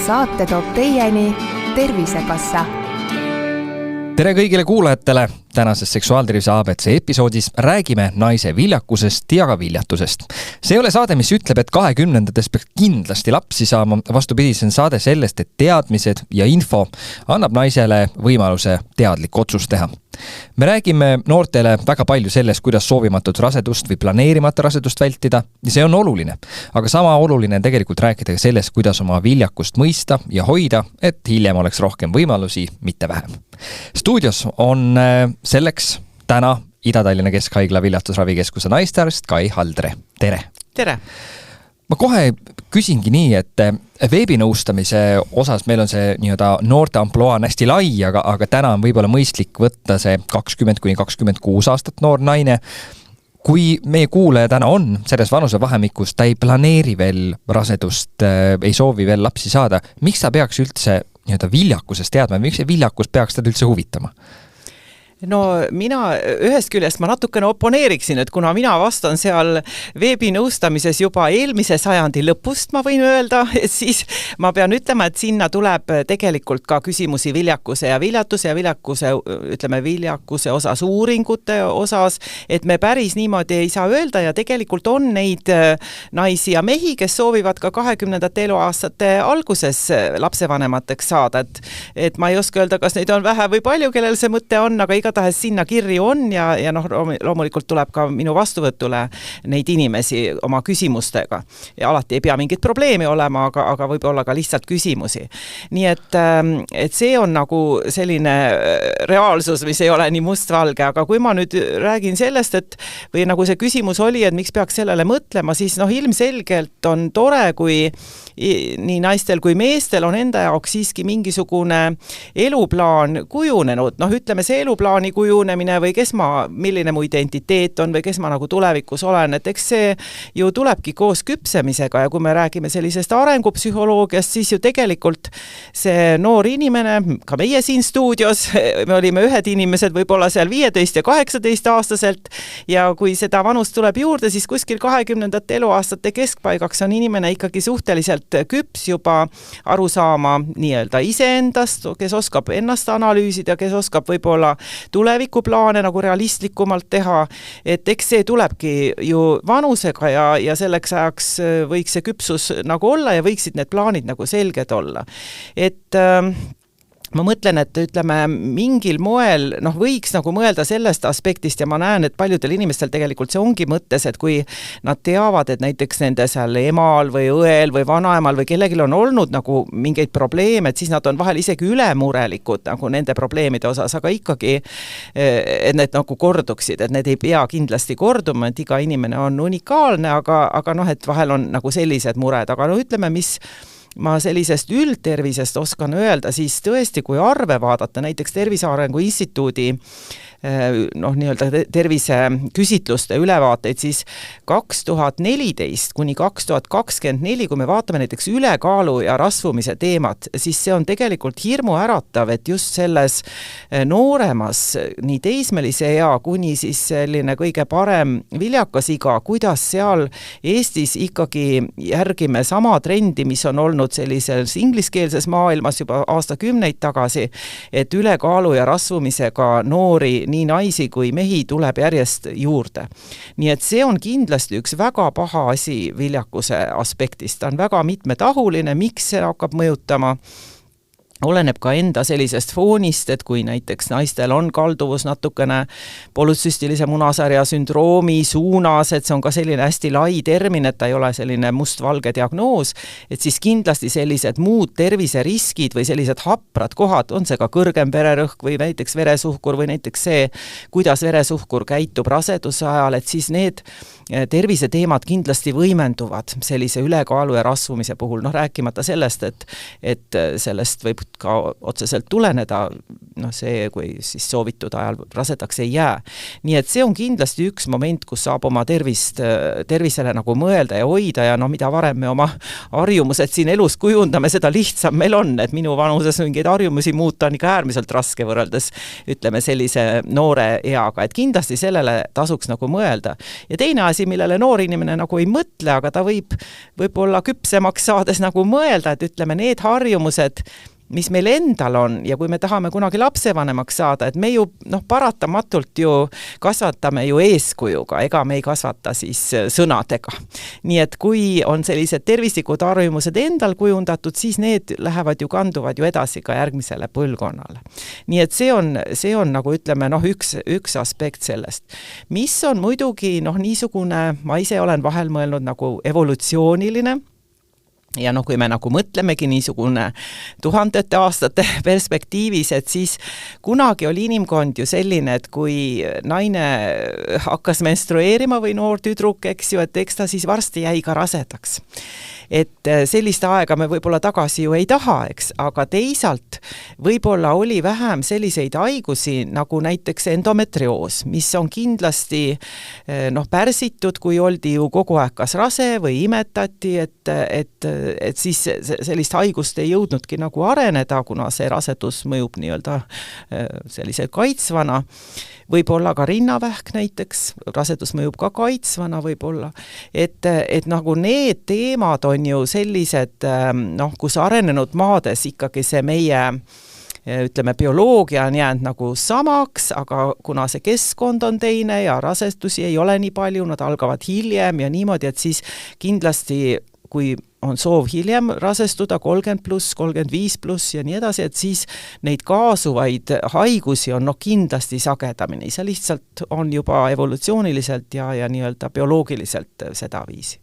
saate toob teieni Tervisekassa. Tere kõigile kuulajatele! Tänases seksuaaltervise ABC episoodis räägime naise viljakusest ja ka viljatusest. See ei ole saade, mis ütleb, et 20-ndates peaks kindlasti lapsi saama. Vastupidi, see on saade sellest, et teadmised ja info annab naisele võimaluse teadlik otsus teha. Me räägime noortele väga palju sellest, kuidas soovimatut rasedust või planeerimata rasedust vältida ja see on oluline. Aga sama oluline on tegelikult rääkida sellest, kuidas oma viljakust mõista ja hoida, et hiljem oleks rohkem võimalusi, mitte vähem. Stuudios on selleks täna Ida-Tallinna Keskhaigla viljatusravikeskuse naistearst Kai Haldre. Tere! Tere! Ma kohe küsingi nii, et veebinõustamise osas meil on see noorte amploa on hästi lai, aga täna on võib-olla mõistlik võtta see 20–26 aastat noor naine. Kui meie kuulaja täna on selles vanusevahemikus, ta ei planeeri veel rasedust, ei soovi veel lapsi saada, miks ta peaks üldse viljakusest teadma, miks see viljakus peaks teda üldse huvitama? No mina ühest küljest ma natukene oponeeriksin, et kuna mina vastan seal veebinõustamises juba eelmise sajandi lõpust, ma võin öelda, siis ma pean ütlema, et sinna tuleb tegelikult ka küsimusi viljakuse ja viljakuse, ütleme viljakuse osas, uuringute osas, et me päris niimoodi ei saa öelda ja tegelikult on neid naisi ja mehi, kes soovivad ka 20. eluaastate alguses lapsevanemateks saada, et ma ei oska öelda, kas neid on vähe või palju, kellel see mõte on, aga igatahes sinna kirju on ja loomulikult tuleb ka minu vastuvõtule neid inimesi oma küsimustega. Ja alati ei pea mingit probleemi olema, aga võib olla ka lihtsalt küsimusi. Nii et see on nagu selline reaalsus, mis ei ole nii mustvalge, aga kui ma nüüd räägin sellest, või nagu see küsimus oli, et miks peaks sellele mõtlema, siis ilmselgelt on tore, kui nii naistel kui meestel on enda jaoks siiski mingisugune eluplaan kujunenud. Ütleme see eluplaani kujunemine või milline mu identiteet on või kes ma nagu tulevikus olen, et eks see ju tulebki koos küpsemisega ja kui me räägime sellisest arengupsühholoogiast, siis ju tegelikult see noor inimene, ka meie siin stuudios, me olime ühed inimesed võib-olla seal 15 ja 18 aastaselt ja kui seda vanust tuleb juurde, siis kuskil 20. eluaastate keskpaigaks on inimene ikkagi suhteliselt küps juba aru saama nii-öelda iseendast, kes oskab ennast analüüsida, kes oskab võib-olla tulevikuplaane nagu realistlikumalt teha, et eks see tulebki ju vanusega ja selleks ajaks võiks see küpsus nagu olla ja võiksid need plaanid nagu selged olla. Et ma mõtlen, et ütleme, mingil moel võiks nagu mõelda sellest aspektist ja ma näen, et paljudel inimestel tegelikult see ongi mõttes, et kui nad teavad, et näiteks nende seal emal või õel või vanaemal või kellegil on olnud nagu mingeid probleeme, et siis nad on vahel isegi ülemurelikud nagu nende probleemide osas, aga ikkagi, et need nagu korduksid, et need ei pea kindlasti korduma, et iga inimene on unikaalne, aga et vahel on nagu sellised mured, aga ütleme, mis ma sellisest üldtervisest oskan öelda, siis tõesti, kui arve vaadata, näiteks Tervise Arengu Instituudi nii-öelda terviseküsitluste ülevaateid, siis 2014 kuni 2024, kui me vaatame näiteks ülekaalu ja rasvumise teemat, siis see on tegelikult hirmu äratav, et just selles nooremas, nii teismelise ea kuni siis selline kõige parem viljakas iga, kuidas seal Eestis ikkagi järgime sama trendi, mis on olnud sellises ingliskeelses maailmas juba aastakümneid tagasi, et ülekaalu ja rasvumisega noori nii naisi kui mehi tuleb järjest juurde. Nii et see on kindlasti üks väga paha asi viljakuse aspektist. Ta on väga mitmetahuline, miks see hakkab mõjutama. Oleneb ka enda sellisest foonist, et kui näiteks naistel on kalduvus natukene polütsüstilise munasarja sündroomi suunas, et see on ka selline hästi lai termin, et ta ei ole selline mustvalge diagnoos, et siis kindlasti sellised muud terviseriskid või sellised haprad kohad, on see ka kõrgem vererõhk või näiteks veresuhkur või näiteks see, kuidas veresuhkur käitub raseduse ajal, et siis need terviseteemad kindlasti võimenduvad sellise ülekaalu ja rasvumise puhul, rääkimata sellest, et sellest võib oht ka otseselt tuleneda, see, kui siis soovitud ajal rasedaks ei jää. Nii et see on kindlasti üks moment, kus saab oma tervisele nagu mõelda ja hoida ja mida varem me oma harjumused siin elus kujundame, seda lihtsam meil on, et minu vanuses mingeid harjumusi muuta on ikka äärmiselt raske võrreldes, ütleme, sellise noore eaga, et kindlasti sellele tasuks nagu mõelda. Ja teine asi, millele noor inimene nagu ei mõtle, aga ta võib-olla küpsemaks saades nagu mõelda, et ütleme, need harjumused, mis meil endal on ja kui me tahame kunagi lapsevanemaks saada, et me ju paratamatult ju kasvatame ju eeskujuga, ega me ei kasvata siis sõnadega. Nii et kui on sellised tervislikud harjumused endal kujundatud, siis need lähevad ju, kanduvad ju edasi ka järgmisele põlvkonnale. Nii et see on nagu ütleme, üks aspekt sellest. Mis on muidugi niisugune, ma ise olen vahel mõelnud nagu evolutsiooniline, ja kui me nagu mõtlemegi niisugune tuhandete aastate perspektiivis, et siis kunagi oli inimkond ju selline, et kui naine hakkas menstrueerima või noor tüdruk, eks ju, et eks ta siis varsti jäi ka rasedaks. Et sellist aega me võib-olla tagasi ju ei taha, eks, aga teisalt võib-olla oli vähem selliseid haigusi nagu näiteks endometrioos, mis on kindlasti pärsitud, kui oldi ju kogu aeg kas rase või imetati, et siis sellist haigust ei jõudnudki nagu areneda, kuna see rasedus mõjub nii-öelda sellise kaitsvana. Võib-olla ka rinnavähk näiteks, rasedus mõjub ka kaitsvana võib-olla, et nagu need teemad on ju sellised, kus arenenud maades ikkagi see meie ütleme, bioloogia on jäänud nagu samaks, aga kuna see keskkond on teine ja rasestusi ei ole nii palju, nad algavad hiljem ja niimoodi, et siis kindlasti kui on soov hiljem rasestuda 30+, 35+ ja nii edasi, et siis neid kaasuvaid haigusi on kindlasti sagedamini. See lihtsalt on juba evolutsiooniliselt ja nii-öelda bioloogiliselt seda viisi.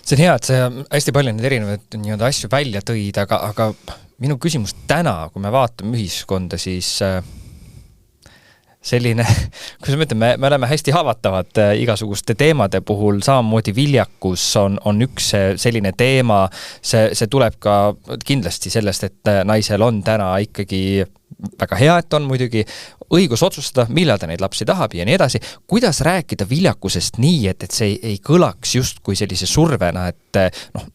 See on hea, et see hästi palju need erinevad nii-öelda asju välja tõid, aga minu küsimus täna, kui me vaatame ühiskonda, siis selline, kuidas me ütleme, me oleme hästi haavatavad igasuguste teemade puhul, samamoodi viljakus on üks selline teema, see tuleb ka kindlasti sellest, et naisel on täna ikkagi väga hea, et on muidugi õigus otsustada, millal ta neid lapsi tahab ja nii edasi. Kuidas rääkida viljakusest nii, et see ei kõlaks just kui sellise survena, et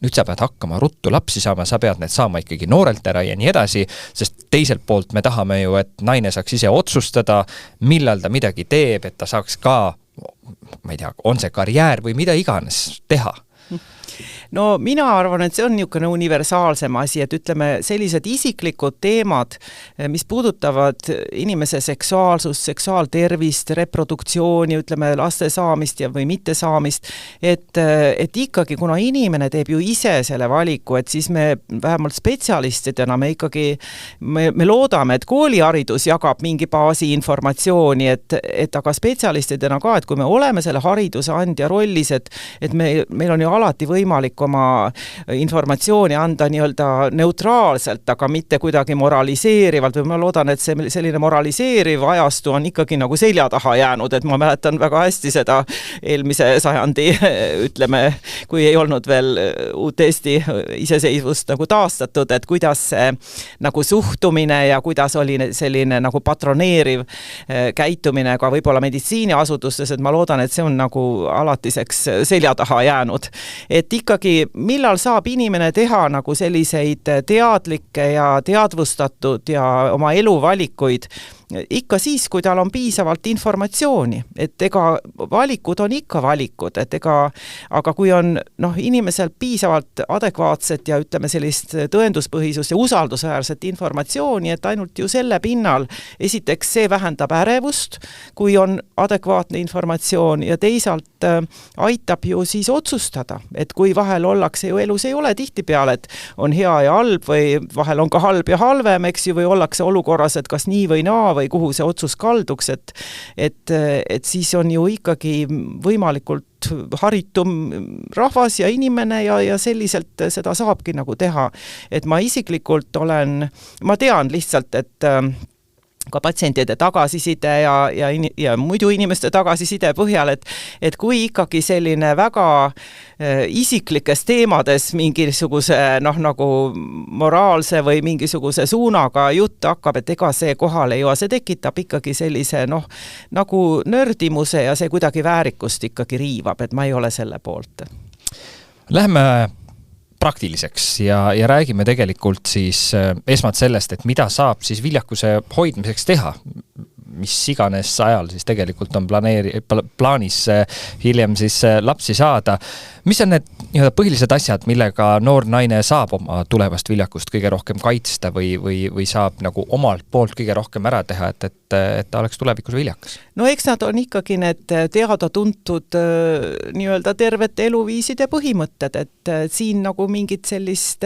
nüüd sa pead hakkama ruttu lapsi saama, sa pead need saama ikkagi noorelt ära ja nii edasi, sest teiselt poolt me tahame ju, et naine saaks ise otsustada, millal ta midagi teeb, et ta saaks ka, ma ei tea, on see karjäär või mida iganes teha. No mina arvan, et see on niisugune universaalsem asi, et ütleme sellised isiklikud teemad, mis puudutavad inimese seksuaalsust, seksuaaltervist, reproduktsiooni, ütleme laste saamist või mitte saamist, et ikkagi, kuna inimene teeb ju ise selle valiku, et siis me vähemalt spetsialistidena me ikkagi, me loodame, et kooliharidus jagab mingi baasi informatsiooni, et aga spetsialistidena ka, et kui me oleme selle hariduse andja rollis, et meil on ju alati võimalik oma informatsiooni anda nii-öelda neutraalselt, aga mitte kuidagi moraliseerivalt, või ma loodan, et see selline moraliseeriv ajastu on ikkagi nagu selja taha jäänud, et ma mäletan väga hästi seda eelmise sajandi, ütleme, kui ei olnud veel uut Eesti iseseisvust nagu taastatud, et kuidas see nagu suhtumine ja kuidas oli selline nagu patroneeriv käitumine ka võib-olla meditsiiniasutustes, et ma loodan, et see on nagu alatiseks selja taha jäänud. Et ikkagi millal saab inimene teha nagu selliseid teadlikke ja teadvustatud ja oma eluvalikuid, ikka siis, kui tal on piisavalt informatsiooni, et ega valikud on ikka valikud, et aga kui on inimesel piisavalt adekvaatset ja ütleme sellist tõenduspõhisust ja usaldusväärset informatsiooni, et ainult ju selle pinnal esiteks see vähendab ärevust, kui on adekvaatne informatsioon ja teisalt aitab ju siis otsustada, et kui vahel ollakse ju elus ei ole tihtipeale, et on hea ja halb või vahel on ka halb ja halvem, eks ju, või ollakse olukorras, et kas nii või naa või kuhu see otsus kalduks, et siis on ju ikkagi võimalikult haritum rahvas ja inimene ja selliselt seda saabki nagu teha. Et ma isiklikult ma tean lihtsalt, ka patsientide tagasiside ja muidu inimeste tagasiside põhjal, et kui ikkagi selline väga isiklikes teemades mingisuguse nagu moraalse või mingisuguse suunaga jutt hakkab, et ega see kohale ei jõua, see tekitab ikkagi sellise nagu nördimuse ja see kuidagi väärikust ikkagi riivab, et ma ei ole selle poolt. Lähme praktiliseks ja räägime tegelikult siis esmalt sellest, et mida saab siis viljakuse hoidmiseks teha, mis iganes ajal siis tegelikult on plaanis hiljem siis lapsi saada. Mis on need põhilised asjad, millega noor naine saab oma tulevast viljakust kõige rohkem kaitsta või saab nagu omalt poolt kõige rohkem ära teha, et ta oleks tulevikus viljakas? No eks nad on ikkagi need teada-tuntud nii-öelda tervete eluviiside põhimõtted, et siin nagu mingit sellist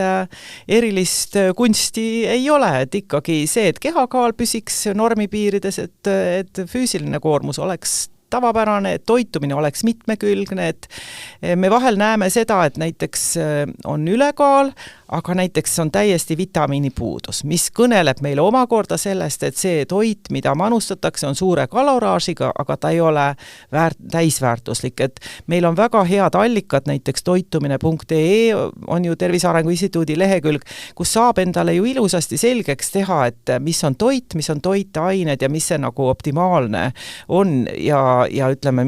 erilist kunsti ei ole, et ikkagi see, et kehakaal püsiks normi piirides, et füüsiline koormus oleks tavapärane, et toitumine oleks mitmekülgne, et me vahel näeme seda, et näiteks on ülekaal, aga näiteks on täiesti vitamiinipuudus, mis kõneleb meile omakorda sellest, et see toit, mida manustatakse, on suure kaloraažiga, aga ta ei ole täisväärtuslik, et meil on väga head allikad, näiteks toitumine.ee on ju Tervise Arengu Instituudi lehekülg, kus saab endale ju ilusasti selgeks teha, et mis on toit, mis on toitained ja mis see nagu optimaalne on ja ütleme,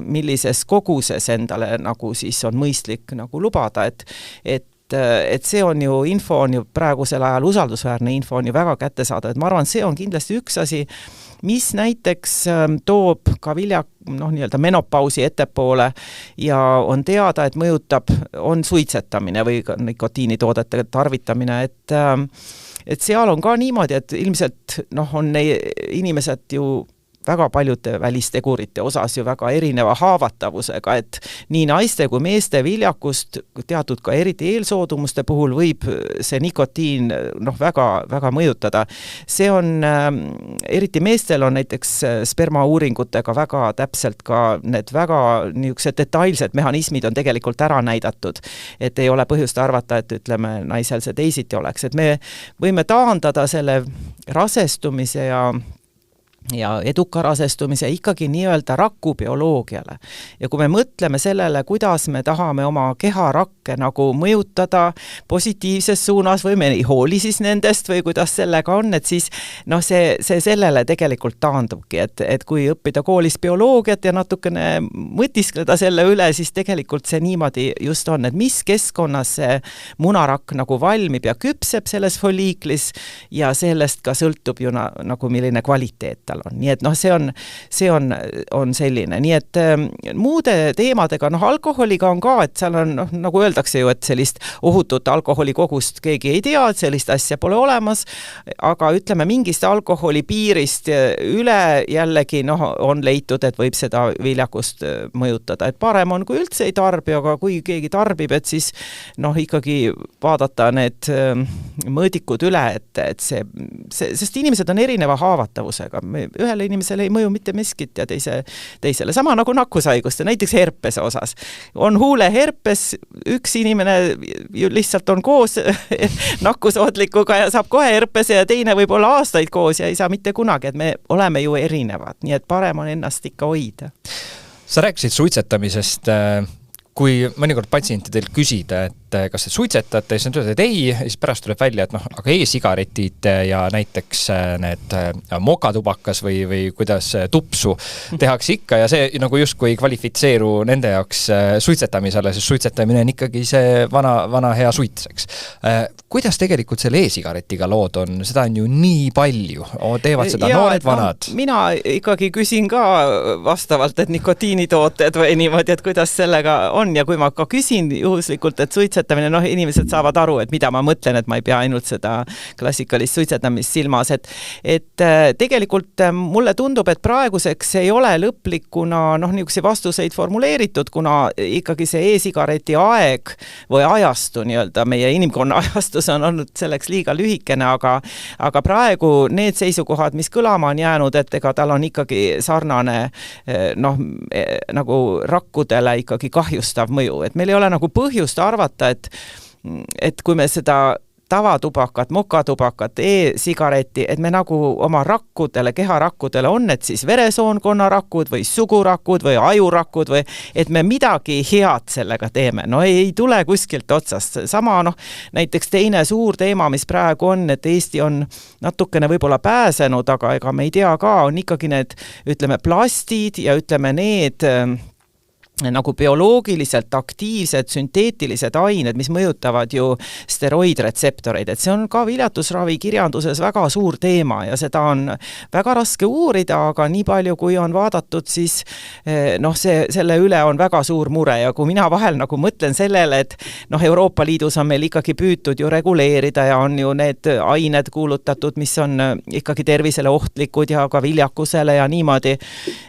millises koguses endale nagu siis on mõistlik nagu lubada, et see on ju, info on ju praegusel ajal usaldusväärne info on ju väga kättesaadav, et ma arvan, see on kindlasti üks asi, mis näiteks toob ka nii-öelda menopausi ettepoole ja on teada, et mõjutab, on suitsetamine või nikotiinitoodete tarvitamine, et seal on ka niimoodi, et ilmselt on inimesed ju väga paljude välistegurite osas ju väga erineva haavatavusega, et nii naiste kui meeste viljakust teatud ka eriti eelsoodumuste puhul võib see nikotiin väga mõjutada. See on, eriti meestel on näiteks spermauuringutega väga täpselt ka need väga niisugused detailsed mehhanismid on tegelikult ära näidatud, et ei ole põhjust arvata, et ütleme, naisel see teisiti oleks, et me võime taandada selle rasestumise ja eduka rasestumise ikkagi nii-öelda rakubioloogiale. Ja kui me mõtleme sellele, kuidas me tahame oma keharakke nagu mõjutada positiivses suunas või me ei hooli siis nendest või kuidas sellega on, et siis see sellele tegelikult taandubki, et kui õppida koolis bioloogiat ja natukene mõtiskleda selle üle, siis tegelikult see niimoodi just on, et mis keskkonnas see munarakk nagu valmib ja küpseb selles foliiklis ja sellest ka sõltub ju nagu milline kvaliteet tal on. Nii et see on selline. Nii et muude teemadega, alkoholiga on ka, et seal on, nagu öeldakse ju, et sellist ohutut alkoholikogust keegi ei tea, et sellist asja pole olemas, aga ütleme mingist alkoholi piirist üle jällegi on leitud, et võib seda viljakust mõjutada. Et parem on, kui üldse ei tarbi, aga kui keegi tarbib, et siis ikkagi vaadata need mõõdikud üle, et sest inimesed on erineva haavatavusega. Ühele inimesele ei mõju mitte miskit ja teisele. Sama nagu nakkushaiguste, näiteks herpese osas. On huuleherpes, üks inimene lihtsalt on koos nakkusoodlikuga ja saab kohe herpese ja teine võib olla aastaid koos ja ei saa mitte kunagi, et me oleme ju erinevad, nii et parem on ennast ikka hoida. Sa rääkisid suitsetamisest, kui mõnikord patsientidel küsida, et kas te suitsetate, siis nad ütlevad, et ei, siis pärast tuleb välja, et aga e-sigaretid ja näiteks need mokatubakas või kuidas tupsu tehakse ikka ja see nagu justkui kvalifitseeru nende jaoks suitsetamisele, sest suitsetamine on ikkagi see vana hea suitseks. Kuidas tegelikult selle e-sigaretiga lood on? Seda on ju nii palju. Teevad seda noored vanad. Mina ikkagi küsin ka vastavalt, et nikotiinitooted või niimoodi, et kuidas sellega on ja kui ma ka küsin juhuslikult, et suitsetamine, inimesed saavad aru, et mida ma mõtlen, et ma ei pea ainult seda klassikalist suitsetamist silmas, et tegelikult mulle tundub, et praeguseks ei ole lõplikuna niisuguseid vastuseid formuleeritud, kuna ikkagi see e-sigareti aeg või ajastu nii-öelda, meie inimkonna ajastus on olnud selleks liiga lühikene, aga praegu need seisukohad, mis kõlama on jäänud, et ega tal on ikkagi sarnane nagu rakkudele ikkagi kahjustav mõju, et meil ei ole nagu põhjust arvata, et kui me seda tavatubakat, mokatubakat, e-sigareti, et me nagu oma rakkudele, keharakkudele on need siis veresoonkonna rakud või sugurakud või ajurakud või et me midagi head sellega teeme. No ei tule kuskilt otsast. Sama näiteks teine suur teema, mis praegu on, et Eesti on natukene võib-olla pääsenud, aga ega me ei tea ka, on ikkagi need, ütleme, plastid ja ütleme need nagu bioloogiliselt aktiivsed sünteetilised ained, mis mõjutavad ju steroidretseptoreid, et see on ka viljatusravi kirjanduses väga suur teema ja seda on väga raske uurida, aga nii palju, kui on vaadatud, siis selle üle on väga suur mure ja kui mina vahel nagu mõtlen sellele, et Euroopa Liidus on meil ikkagi püütud ju reguleerida ja on ju need ained kuulutatud, mis on ikkagi tervisele ohtlikud ja ka viljakusele ja niimoodi,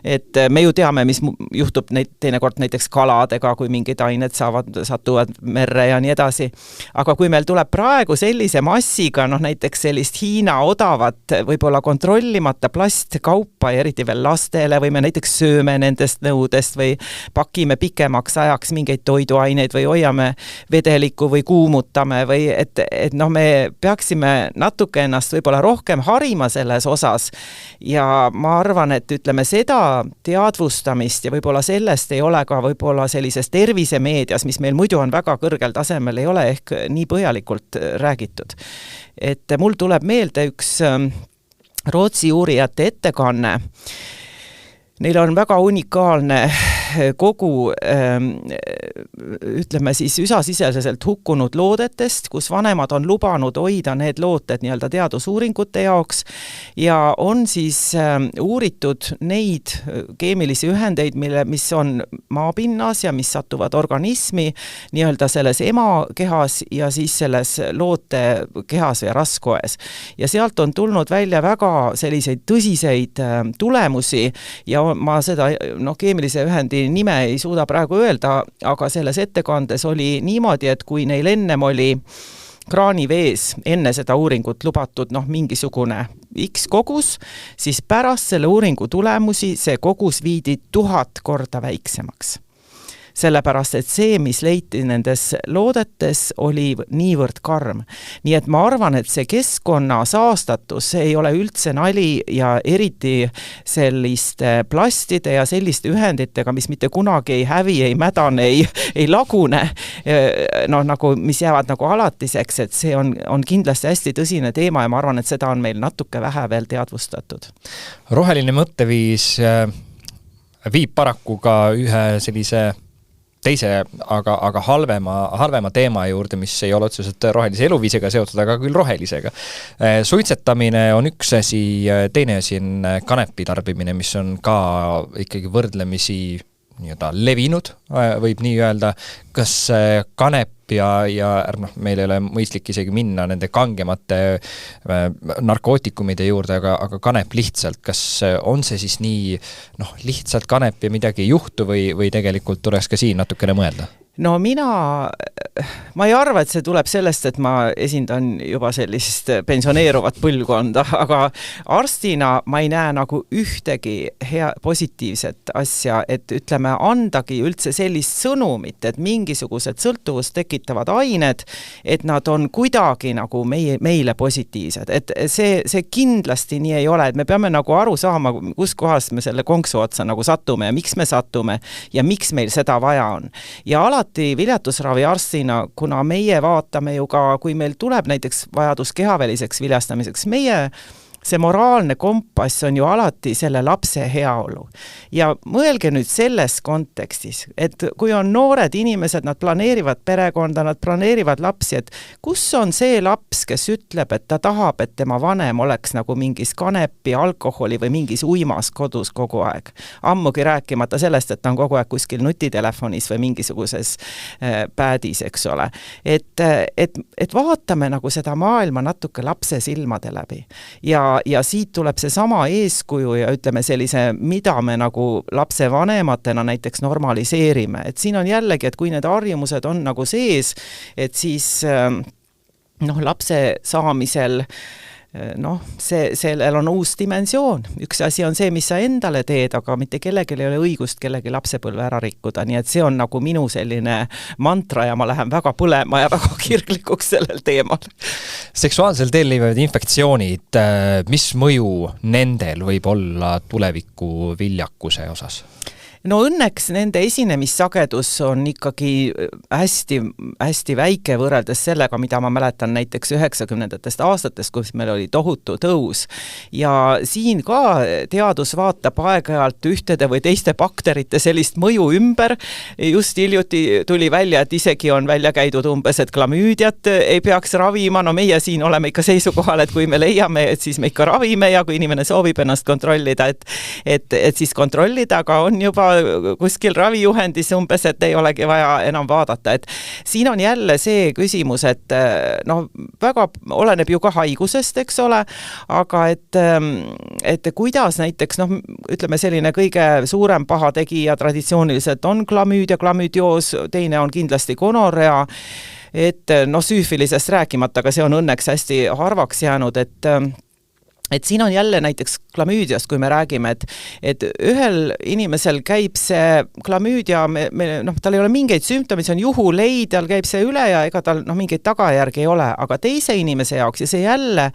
et me ju teame, mis juhtub teinekord näiteks kaladega, kui mingid ained satuvad merre ja nii edasi. Aga kui meil tuleb praegu sellise massiga, näiteks sellist Hiina odavat, võib-olla kontrollimata plastkaupa, eriti veel lastele, või me näiteks sööme nendest nõudest või pakime pikemaks ajaks mingeid toiduaineid või hoiame vedelikku või kuumutame või et me peaksime natuke ennast võib-olla rohkem harima selles osas ja ma arvan, et ütleme seda teadvustamist ja võib-olla sellest ei ole ka võib-olla sellises tervisemeedias, mis meil muidu on väga kõrgel tasemel, ei ole ehk nii põhjalikult räägitud. Et mul tuleb meelde üks Rootsi uurijate ettekanne. Neil on väga unikaalne kogu, ütleme siis üsasiseselt hukkunud loodetest, kus vanemad on lubanud hoida need looted nii-öelda teadusuuringute jaoks ja on siis uuritud neid keemilisi ühendeid, mis on maapinnas ja mis satuvad organismi nii-öelda selles emakehas ja siis selles loote kehas või raskoes. Ja sealt on tulnud välja väga selliseid tõsiseid tulemusi ja ma seda keemilise ühendi nime ei suuda praegu öelda, aga selles ettekandes oli niimoodi, et kui neil ennem oli kraanivees enne seda uuringut lubatud mingisugune X kogus, siis pärast selle uuringu tulemusi see kogus viidi 1000 korda väiksemaks. Sellepärast, et see, mis leiti nendes loodetes, oli niivõrd karm. Nii et ma arvan, et see keskkonna saastatus, see ei ole üldse nali ja eriti selliste plastide ja selliste ühenditega, mis mitte kunagi ei hävi, ei mädane, ei lagune, nagu, mis jäävad nagu alatiseks, et see on kindlasti hästi tõsine teema ja ma arvan, et seda on meil natuke vähe veel teadvustatud. Roheline mõtteviis viib paraku ka ühe sellise teise, aga halvema teema juurde, mis ei ole otseselt rohelise eluviisega seotud, aga küll rohelisega. Suitsetamine on üks asi, teine asi on kanepi tarbimine, mis on ka ikkagi võrdlemisi levinud, võib nii öelda. Kas kanep ja meil ei ole mõistlik isegi minna nende kangemate narkootikumide juurde, aga kanep lihtsalt, kas on see siis nii lihtsalt kanep ja midagi ei juhtu või tegelikult tuleks ka siin natukene mõelda? No ma ei arva, et see tuleb sellest, et ma esindan juba sellist pensioneeruvat põlvkonda, aga arstina ma ei näe nagu ühtegi positiivset asja, et ütleme, andagi üldse sellist sõnumit, et mingisugused sõltuvust tekitavad ained, et nad on kuidagi nagu meile positiivsed. Et see kindlasti nii ei ole, et me peame nagu aru saama, kus kohas me selle konksu otsa nagu satume ja miks me satume ja miks meil seda vaja on. Ja alati viljatusravi arstina, kuna meie vaatame ju ka, kui meil tuleb näiteks vajadus kehaväliseks viljastamiseks, see moraalne kompass on ju alati selle lapse heaolu. Ja mõelge nüüd selles kontekstis, et kui on noored inimesed, nad planeerivad perekonda, nad planeerivad lapsi, et kus on see laps, kes ütleb, et ta tahab, et tema vanem oleks nagu mingis kanepi, alkoholi või mingis uimas kodus kogu aeg. Ammugi rääkimata sellest, et ta on kogu aeg kuskil nutitelefonis või mingisuguses päädis, eks ole. Et vaatame nagu seda maailma natuke lapse silmade läbi. Ja siit tuleb see sama eeskuju ja ütleme sellise, mida me nagu lapse vanematena näiteks normaliseerime. Et siin on jällegi, et kui need harjumused on nagu sees, et siis lapse saamisel sellel on uus dimensioon. Üks asi on see, mis sa endale teed, aga mitte kellelgi ei ole õigust kellegi lapsepõlve ära rikkuda, nii et see on nagu minu selline mantra ja ma lähen väga põlema ja väga kirglikuks sellel teemal. Seksuaalsel teel levivad infektsioonid, mis mõju nendel võib olla tuleviku viljakuse osas? No õnneks nende esinemissagedus on ikkagi hästi väike võrreldes sellega, mida ma mäletan näiteks 90-ndatest aastatest, kus meil oli tohutu tõus. Ja siin ka teadus vaatab aeg-ajalt ühtede või teiste bakterite sellist mõju ümber. Just hiljuti tuli välja, et isegi on välja käidud umbes, et klamüüdiat ei peaks ravima. No meie siin oleme ikka seisukohal, et kui me leiame, et siis me ikka ravime ja kui inimene soovib ennast kontrollida, et siis kontrollida, aga on juba kuskil ravijuhendis umbes, et ei olegi vaja enam vaadata, et siin on jälle see küsimus, et väga oleneb ju ka haigusest, eks ole, aga et kuidas näiteks, ütleme selline kõige suurem pahategija traditsiooniliselt on klamüüdia, klamüüdioos, teine on kindlasti gonorrea, et süüfilisest rääkimata, aga see on õnneks hästi harvaks jäänud, et siin on jälle näiteks klamüüdiast, kui me räägime, et ühel inimesel käib see klamüüdia, tal ei ole mingeid sümptomeid, see on juhuleid, tal käib see üle ja ega tal mingeid tagajärgi ei ole, aga teise inimese jaoks ja see jälle,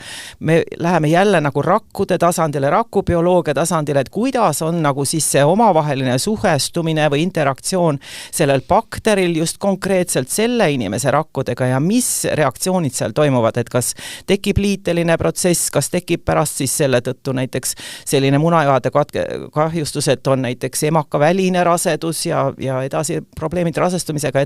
me läheme jälle nagu rakkude tasandile, rakubioloogia tasandile, et kuidas on nagu siis see omavaheline suhestumine või interaktsioon sellel bakteril just konkreetselt selle inimese rakkudega ja mis reaktsioonid seal toimuvad, et kas tekib liiteline protsess, kas tekib pärast siis selle tõttu näiteks selline munajoade kahjustus, et on näiteks emakaväline rasedus ja edasi probleemid rasestumisega,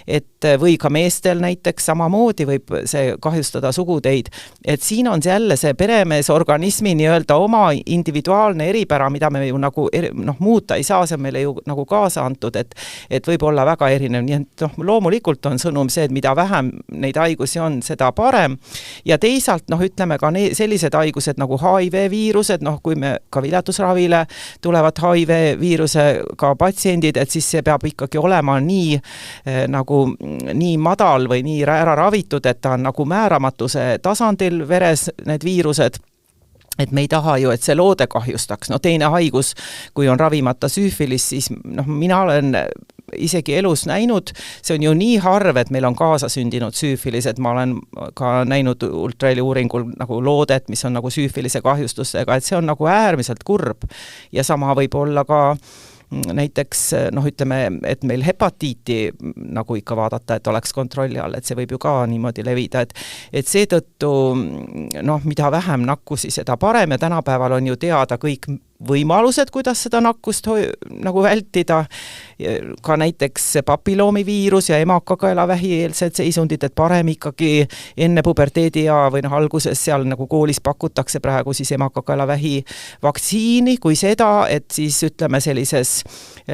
et või ka meestel näiteks samamoodi võib see kahjustada suguteid. Et siin on jälle see peremees organismi nii-öelda oma individuaalne eripära, mida me ju nagu muuta ei saa, see on meile ju nagu kaasa antud, et võib olla väga erinev. Nii et loomulikult on sõnum see, et mida vähem neid haigusi on, seda parem. Ja teisalt ütleme ka sellised haigused nagu HIV-viirused, kui me ka viljatusravile tulevad HIV-viirusega patsiendid, et siis see peab ikkagi olema nii madal või nii ära ravitud, et ta on nagu määramatuse tasandil veres need viirused, et me ei taha ju, et see loode kahjustaks. Teine haigus, kui on ravimata süüfilis, siis mina olen isegi elus näinud, see on ju nii harv, et meil on kaasasündinud süüfilised, ma olen ka näinud ultraheli uuringul nagu loodet, mis on nagu süüfilise kahjustusega, et see on nagu äärmiselt kurb ja sama võib olla ka näiteks, ütleme, et meil hepatiiti nagu ikka vaadata, et oleks kontrolli all, et see võib ju ka niimoodi levida, et seetõttu, mida vähem nakkusi, seda parem ja tänapäeval on ju teada kõik võimalused, kuidas seda nakkust nagu vältida, ka näiteks papilloomiviirus ja emakakaelavähieelsed seisundid, et parem ikkagi enne puberteedi ja või alguses seal nagu koolis pakutakse praegu siis emakakaelavähi vaktsiini, kui seda, et siis ütleme sellises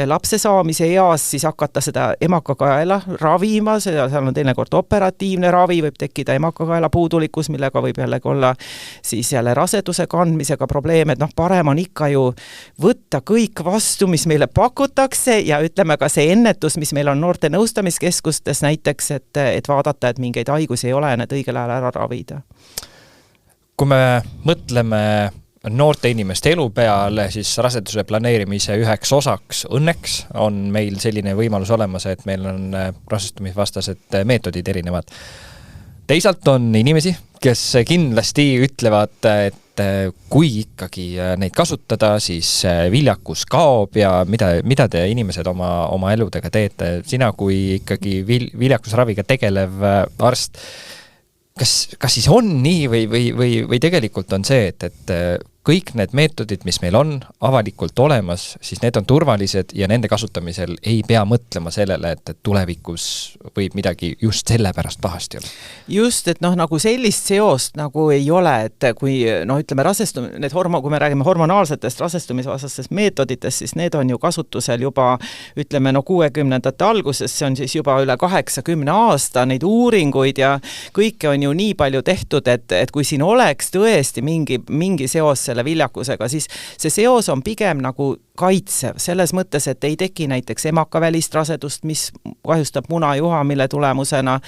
lapse saamise eas siis hakata seda emakakaela ravima, seal on teinekord operatiivne ravi, võib tekkida emakakaela puudulikkus, millega võib jällegi olla siis jälle raseduse kandmisega probleeme, et parem on ikka ju võtta kõik vastu, mis meile pakutakse ja ütleme ka see ennetus, mis meil on noorte nõustamiskeskustes näiteks, et vaadata, et mingeid haigusi ei ole ja need õigel ajal ära ravida. Kui me mõtleme noorte inimeste elu peale, siis raseduse planeerimise üheks osaks õnneks on meil selline võimalus olemas, et meil on rasestumisvastased meetodid erinevad. Teisalt on inimesi, kes kindlasti ütlevad, et kui ikkagi neid kasutada, siis viljakus kaob ja mida te inimesed oma eludega teete? Sina kui ikkagi viljakusraviga tegelev arst, kas siis on nii või tegelikult on see, et kõik need meetodid, mis meil on avalikult olemas, siis need on turvalised ja nende kasutamisel ei pea mõtlema sellele, et tulevikus võib midagi just selle pärast pahasti olla. Just, et nagu sellist seost nagu ei ole, et kui ütleme kui me räägime hormonaalsetest rasestumisvastastest meetoditest, siis need on ju kasutusel juba ütleme 60-ndate alguses, see on siis juba üle 80 aasta, neid uuringuid ja kõike on ju nii palju tehtud, et kui siin oleks tõesti mingi seos selle viljakusega, siis see seos on pigem nagu kaitsev, selles mõttes, et ei teki näiteks emakavälist rasedust, mis kahjustab munajuha, mille tulemusena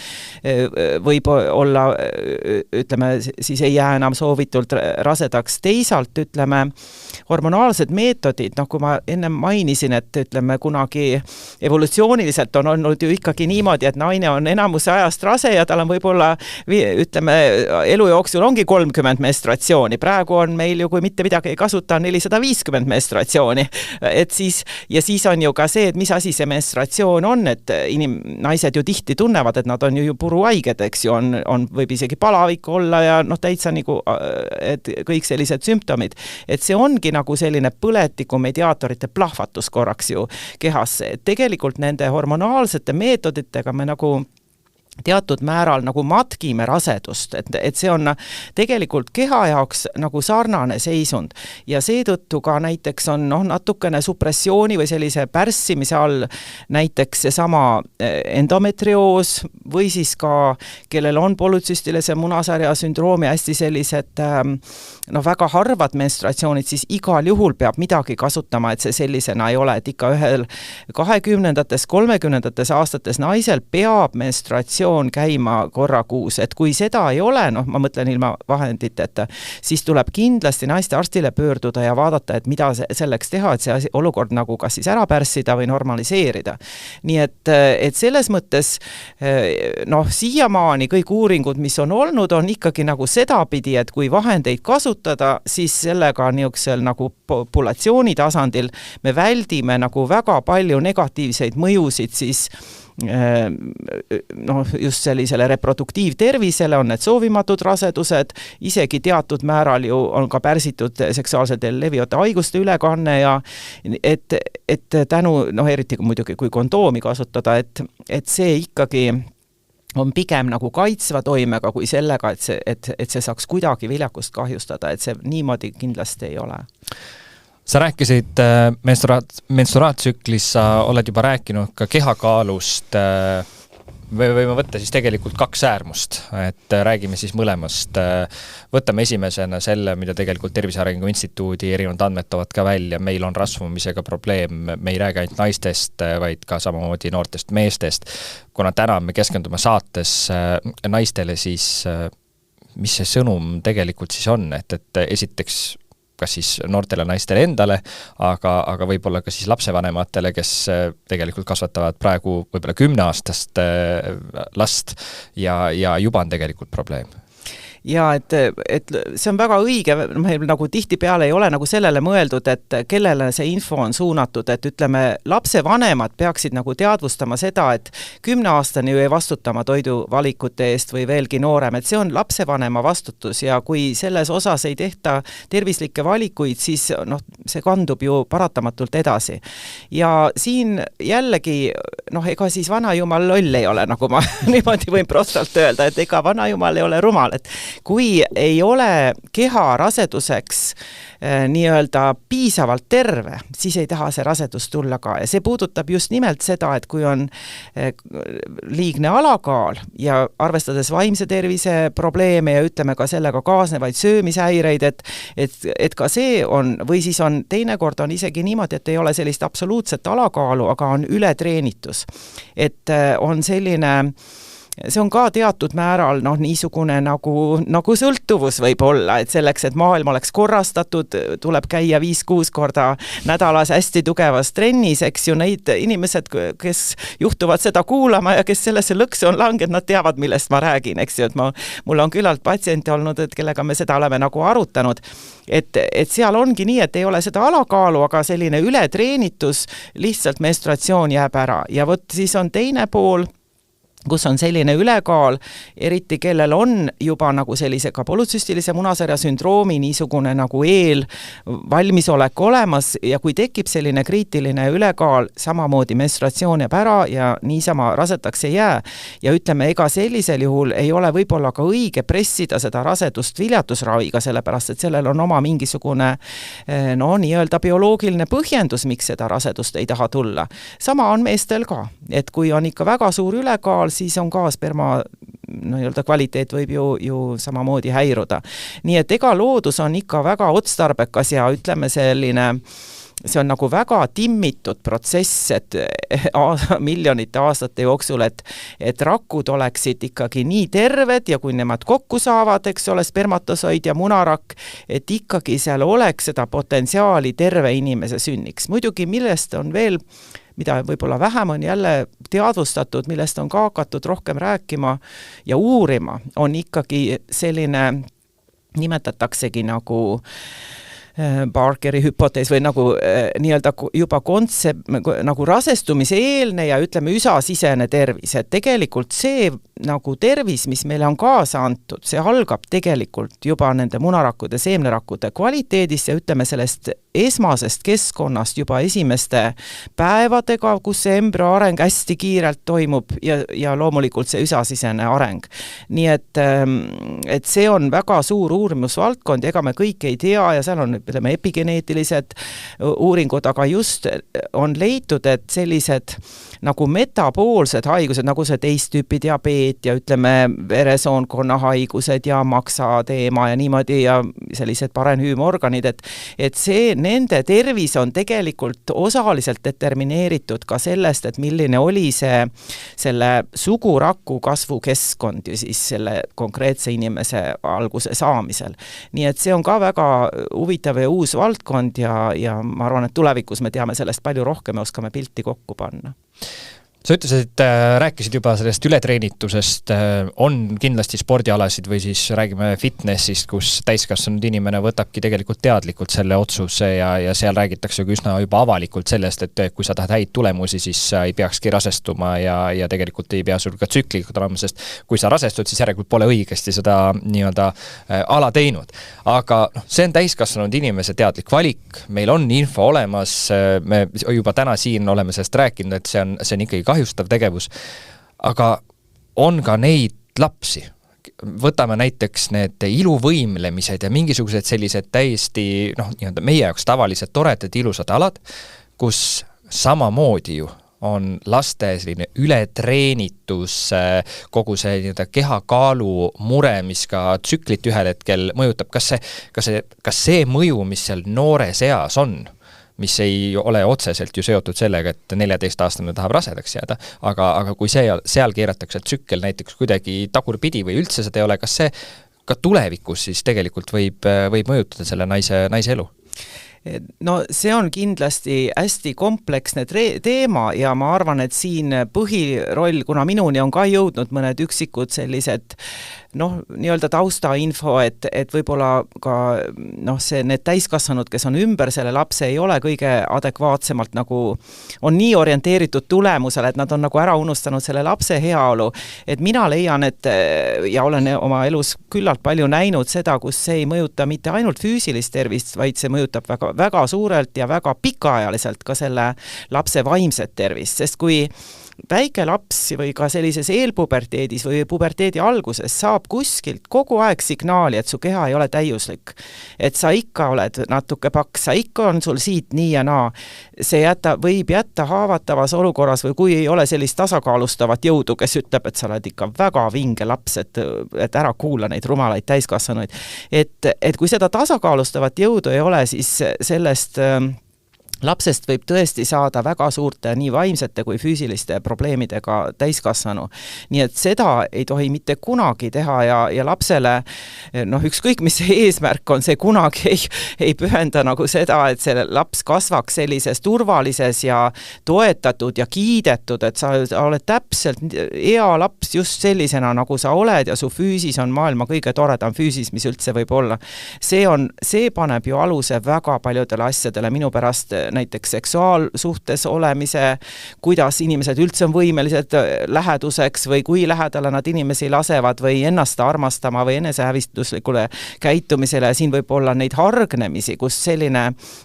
võib olla, ütleme, siis ei jää enam soovitult rasedaks. Teisalt, ütleme, hormonaalsed meetodid, noh, kui ma enne mainisin, et ütleme, kunagi evolutsiooniliselt on olnud ju ikkagi niimoodi, et naine on enamuse ajast rase ja tal on võib-olla, ütleme, elu jooksul ongi 30 menstratsiooni. Praegu on meil ju, kui mitte midagi ei kasuta, 450 menstratsiooni. Et siis on ju ka see, et mis asi see menstratsioon on, et naised ju tihti tunnevad, et nad on ju puruhaiged, eks ju, võib isegi palavik olla ja noh, täitsa nagu, et kõik sellised sümptomid. Et see ongi nagu selline põletiku mediaatorite plahvatus korraks ju kehasse. Et tegelikult nende hormonaalsete meetoditega me nagu teatud määral nagu matkime rasedust, et see on tegelikult keha jaoks nagu sarnane seisund ja seetõttu ka näiteks on natukene supressiooni või sellise pärssimise all näiteks seesama endometrioos või siis ka, kellel on polütsüstilise munasarja sündroomi hästi sellised väga harvad menstratsioonid, siis igal juhul peab midagi kasutama, et see sellisena ei ole, et ikka ühel 20-ndates, 30-ndates aastates naisel peab menstratsioon käima korra kuus, et kui seda ei ole, ma mõtlen ilma vahenditeta, siis tuleb kindlasti naiste arstile pöörduda ja vaadata, et mida selleks teha, et see olukord nagu kas siis ära pärssida või normaliseerida. Nii et selles mõttes siiamaani kõik uuringud, mis on olnud, on ikkagi nagu sedapidi, et kui vahendeid kasutada, siis sellega niisugusel nagu populatsiooni tasandil me väldime nagu väga palju negatiivseid mõjusid siis just sellisele reproduktiivtervisele, on need soovimatud rasedused, isegi teatud määral ju on ka pärsitud seksuaalselt levivate haiguste ülekanne ja et tänu, eriti muidugi kui kondoomi kasutada, et see ikkagi on pigem nagu kaitsva toimega kui sellega, et see saaks kuidagi viljakust kahjustada, et see niimoodi kindlasti ei ole. Sa rääkisid menstruaattsüklis, sa oled juba rääkinud ka kehakaalust, võime võtta siis tegelikult 2 äärmust, et räägime siis mõlemast. Võtame esimesena selle, mida tegelikult Tervise Arengu Instituudi erinevad andmed toovad ka välja. Meil on rasvumisega probleem, me ei räägi ainult naistest, vaid ka samamoodi noortest meestest. Kuna täna me keskendume saates naistele, siis mis see sõnum tegelikult siis on, et esiteks kas siis noortele naistele endale, aga võib-olla ka siis lapsevanematele, kes tegelikult kasvatavad praegu võib-olla 10-aastast last ja juba on tegelikult probleem. Ja et see on väga õige, meil nagu tihtipeale ei ole nagu sellele mõeldud, et kellele see info on suunatud, et ütleme, lapsevanemad peaksid nagu teadvustama seda, et 10-aastane ju ei vastutama toiduvalikute eest või veelgi noorem, et see on lapsevanema vastutus ja kui selles osas ei tehta tervislikke valikuid, siis see kandub ju paratamatult edasi. Ja siin jällegi, ega siis vanajumal loll ei ole, nagu ma niimoodi võin prostalt öelda, et ega vanajumal ei ole rumal, et kui ei ole keha raseduseks nii-öelda piisavalt terve, siis ei taha see rasedus tulla ka. Ja see puudutab just nimelt seda, et kui on liigne alakaal ja arvestades vaimse tervise probleeme ja ütleme ka sellega kaasnevaid söömishäireid, et ka see on, või siis on teinekord on isegi niimoodi, et ei ole sellist absoluutset alakaalu, aga on ületreenitus. Et on selline see on ka teatud määral niisugune nagu sõltuvus võib olla, et selleks, et maailm oleks korrastatud, tuleb käia 5-6 korda nädalas hästi tugevas trennis, eks ju, neid inimesed, kes juhtuvad seda kuulama ja kes sellesse lõksu on langenud, nad teavad, millest ma räägin, eks ju, et mul on küllalt patsiente olnud, et kellega me seda oleme nagu arutanud, et seal ongi nii, et ei ole seda alakaalu, aga selline ületreenitus, lihtsalt menstratsioon jääb ära ja vot siis on teine pool, kus on selline ülekaal, eriti kellel on juba nagu sellise ka polütsüstilise munasarja sündroomi niisugune nagu valmisolek olemas ja kui tekib selline kriitiline ülekaal, samamoodi menstratsioon jääb ära ja niisama rasedaks ei jää. Ja ütleme, ega sellisel juhul ei ole võib-olla ka õige pressida seda rasedust viljatusraviga, sellepärast et sellel on oma mingisugune nii-öelda bioloogiline põhjendus, miks seda rasedust ei taha tulla. Sama on meestel ka, et kui on ikka väga suur ülekaal, siis on ka sperma nii-öelda kvaliteet võib ju samamoodi häiruda. Nii et ega loodus on ikka väga otstarbekas ja ütleme selline see on nagu väga timmitud protsess, et miljonite aastate jooksul, et rakud oleksid ikkagi nii terved ja kui nemad kokku saavad, eks ole, spermatosoid ja munarakk, et ikkagi seal oleks seda potentsiaali terve inimese sünniks. Muidugi, millest on veel, mida võib-olla vähem on jälle teadvustatud, millest on ka hakatud rohkem rääkima ja uurima, on ikkagi selline, nimetataksegi nagu Barkeri hüpotees või nagu nii-öelda juba nagu rasestumise eelne ja ütleme üsasisene tervis, et tegelikult see nagu tervis, mis meile on kaasa antud, see algab tegelikult juba nende munarakkude, seemnerakkude kvaliteedist ja ütleme sellest esmasest keskkonnast juba esimeste päevadega, kus see embrüo areng hästi kiirelt toimub ja loomulikult see üsasisene areng. Nii et see on väga suur uurimusvaldkond, ega me kõik ei tea ja seal on ütleme epigeneetilised uuringud, aga just on leitud, et sellised nagu metaboolsed haigused, nagu see teist tüüpi diabeet ja ütleme veresoonkonna haigused ja maksateema ja niimoodi ja sellised parenhüümorganid, et see nende tervis on tegelikult osaliselt determineeritud ka sellest, et milline oli selle suguraku kasvukeskkond ja siis selle konkreetse inimese alguse saamisel. Nii et see on ka väga huvitav ja uus valdkond ja ma arvan, et tulevikus me teame sellest palju rohkem ja oskame pilti kokku panna. Sa ütlesid, rääkisid juba sellest ületreenitusest, on kindlasti spordialasid või siis räägime fitnessist, kus täiskasvanud inimene võtabki tegelikult teadlikult selle otsuse ja seal räägitakse üsna juba avalikult sellest, et kui sa tahad häid tulemusi, siis sa ei peakski rasestuma ja tegelikult ei pea sul ka tsüklikud olema, sest kui sa rasestud, siis järelikult pole õigesti seda nii-öelda ala teinud. Aga see on täiskasvanud inimese teadlik valik, meil on info olemas, me juba täna siin oleme sellest rääkinud, et see on ikkagi kahjustav tegevus, aga on ka neid lapsi. Võtame näiteks need iluvõimlemised ja mingisugused sellised täiesti nii-öelda meie jaoks tavalised toredad ilusad alad, kus samamoodi ju on laste selline ületreenitus, kogu see nii-öelda kehakaalu mure, mis ka tsüklit ühel hetkel mõjutab. Kas see mõju, mis seal noores eas on, mis ei ole otseselt ju seotud sellega, et 14-aastane tahab rasedaks jääda, aga kui seal keeratakse tsükkel näiteks kuidagi tagurpidi või üldse seda ei ole, kas see ka tulevikus siis tegelikult võib mõjutada selle naise elu? No see on kindlasti hästi kompleksne teema ja ma arvan, et siin põhiroll, kuna minuni on ka jõudnud mõned üksikud sellised nii-öelda taustainfo, et võib-olla ka need täiskasvanud, kes on ümber selle lapse, ei ole kõige adekvaatsemalt nagu, on nii orienteeritud tulemusele, et nad on nagu ära unustanud selle lapse heaolu. Et mina leian, ja olen oma elus küllalt palju näinud seda, kus see ei mõjuta mitte ainult füüsilist tervist, vaid see mõjutab väga, väga suurelt ja väga pikaajaliselt ka selle lapse vaimset tervist, sest kui väike laps või ka sellises eelpuberteedis või puberteedi alguses saab kuskilt kogu aeg signaali, et su keha ei ole täiuslik. Et sa ikka oled natuke paks, sa ikka on sul siit nii ja naa. See võib jätta haavatavas olukorras või kui ei ole sellist tasakaalustavat jõudu, kes ütleb, et sa oled ikka väga vinge laps, et ära kuula neid rumalaid täiskasvanuid. Et kui seda tasakaalustavat jõudu ei ole, siis sellest lapsest võib tõesti saada väga suurte nii vaimsete kui füüsiliste probleemidega täiskasvanu. Nii et seda ei tohi mitte kunagi teha ja lapsele, ükskõik mis see eesmärk on, see kunagi ei pühenda nagu seda, et see laps kasvaks sellises turvalises ja toetatud ja kiidetud, et sa oled täpselt hea laps just sellisena, nagu sa oled ja su füüsis on maailma kõige toredam füüsis, mis üldse võib olla. See paneb ju aluse väga paljudele asjadele minu pärast näiteks seksuaalsuhtes olemise, kuidas inimesed üldse on võimelised läheduseks või kui lähedale nad inimesi lasevad või ennast armastama või enesehävistuslikule käitumisele. Siin võib olla neid hargnemisi, kus selline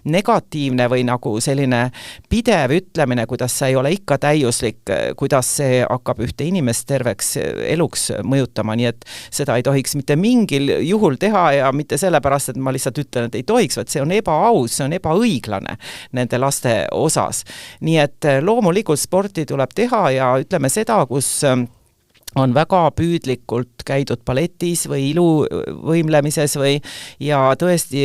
negatiivne või nagu selline pidev ütlemine, kuidas sa ei ole ikka täiuslik, kuidas see hakkab ühte inimest terveks eluks mõjutama. Nii et seda ei tohiks mitte mingil juhul teha ja mitte sellepärast, et ma lihtsalt ütlen, et ei tohiks, vaid see on ebaaus, see on ebaõiglane nende laste osas. Nii et loomulikult sporti tuleb teha ja ütleme seda, kus on väga püüdlikult käidud balletis või iluvõimlemises ja tõesti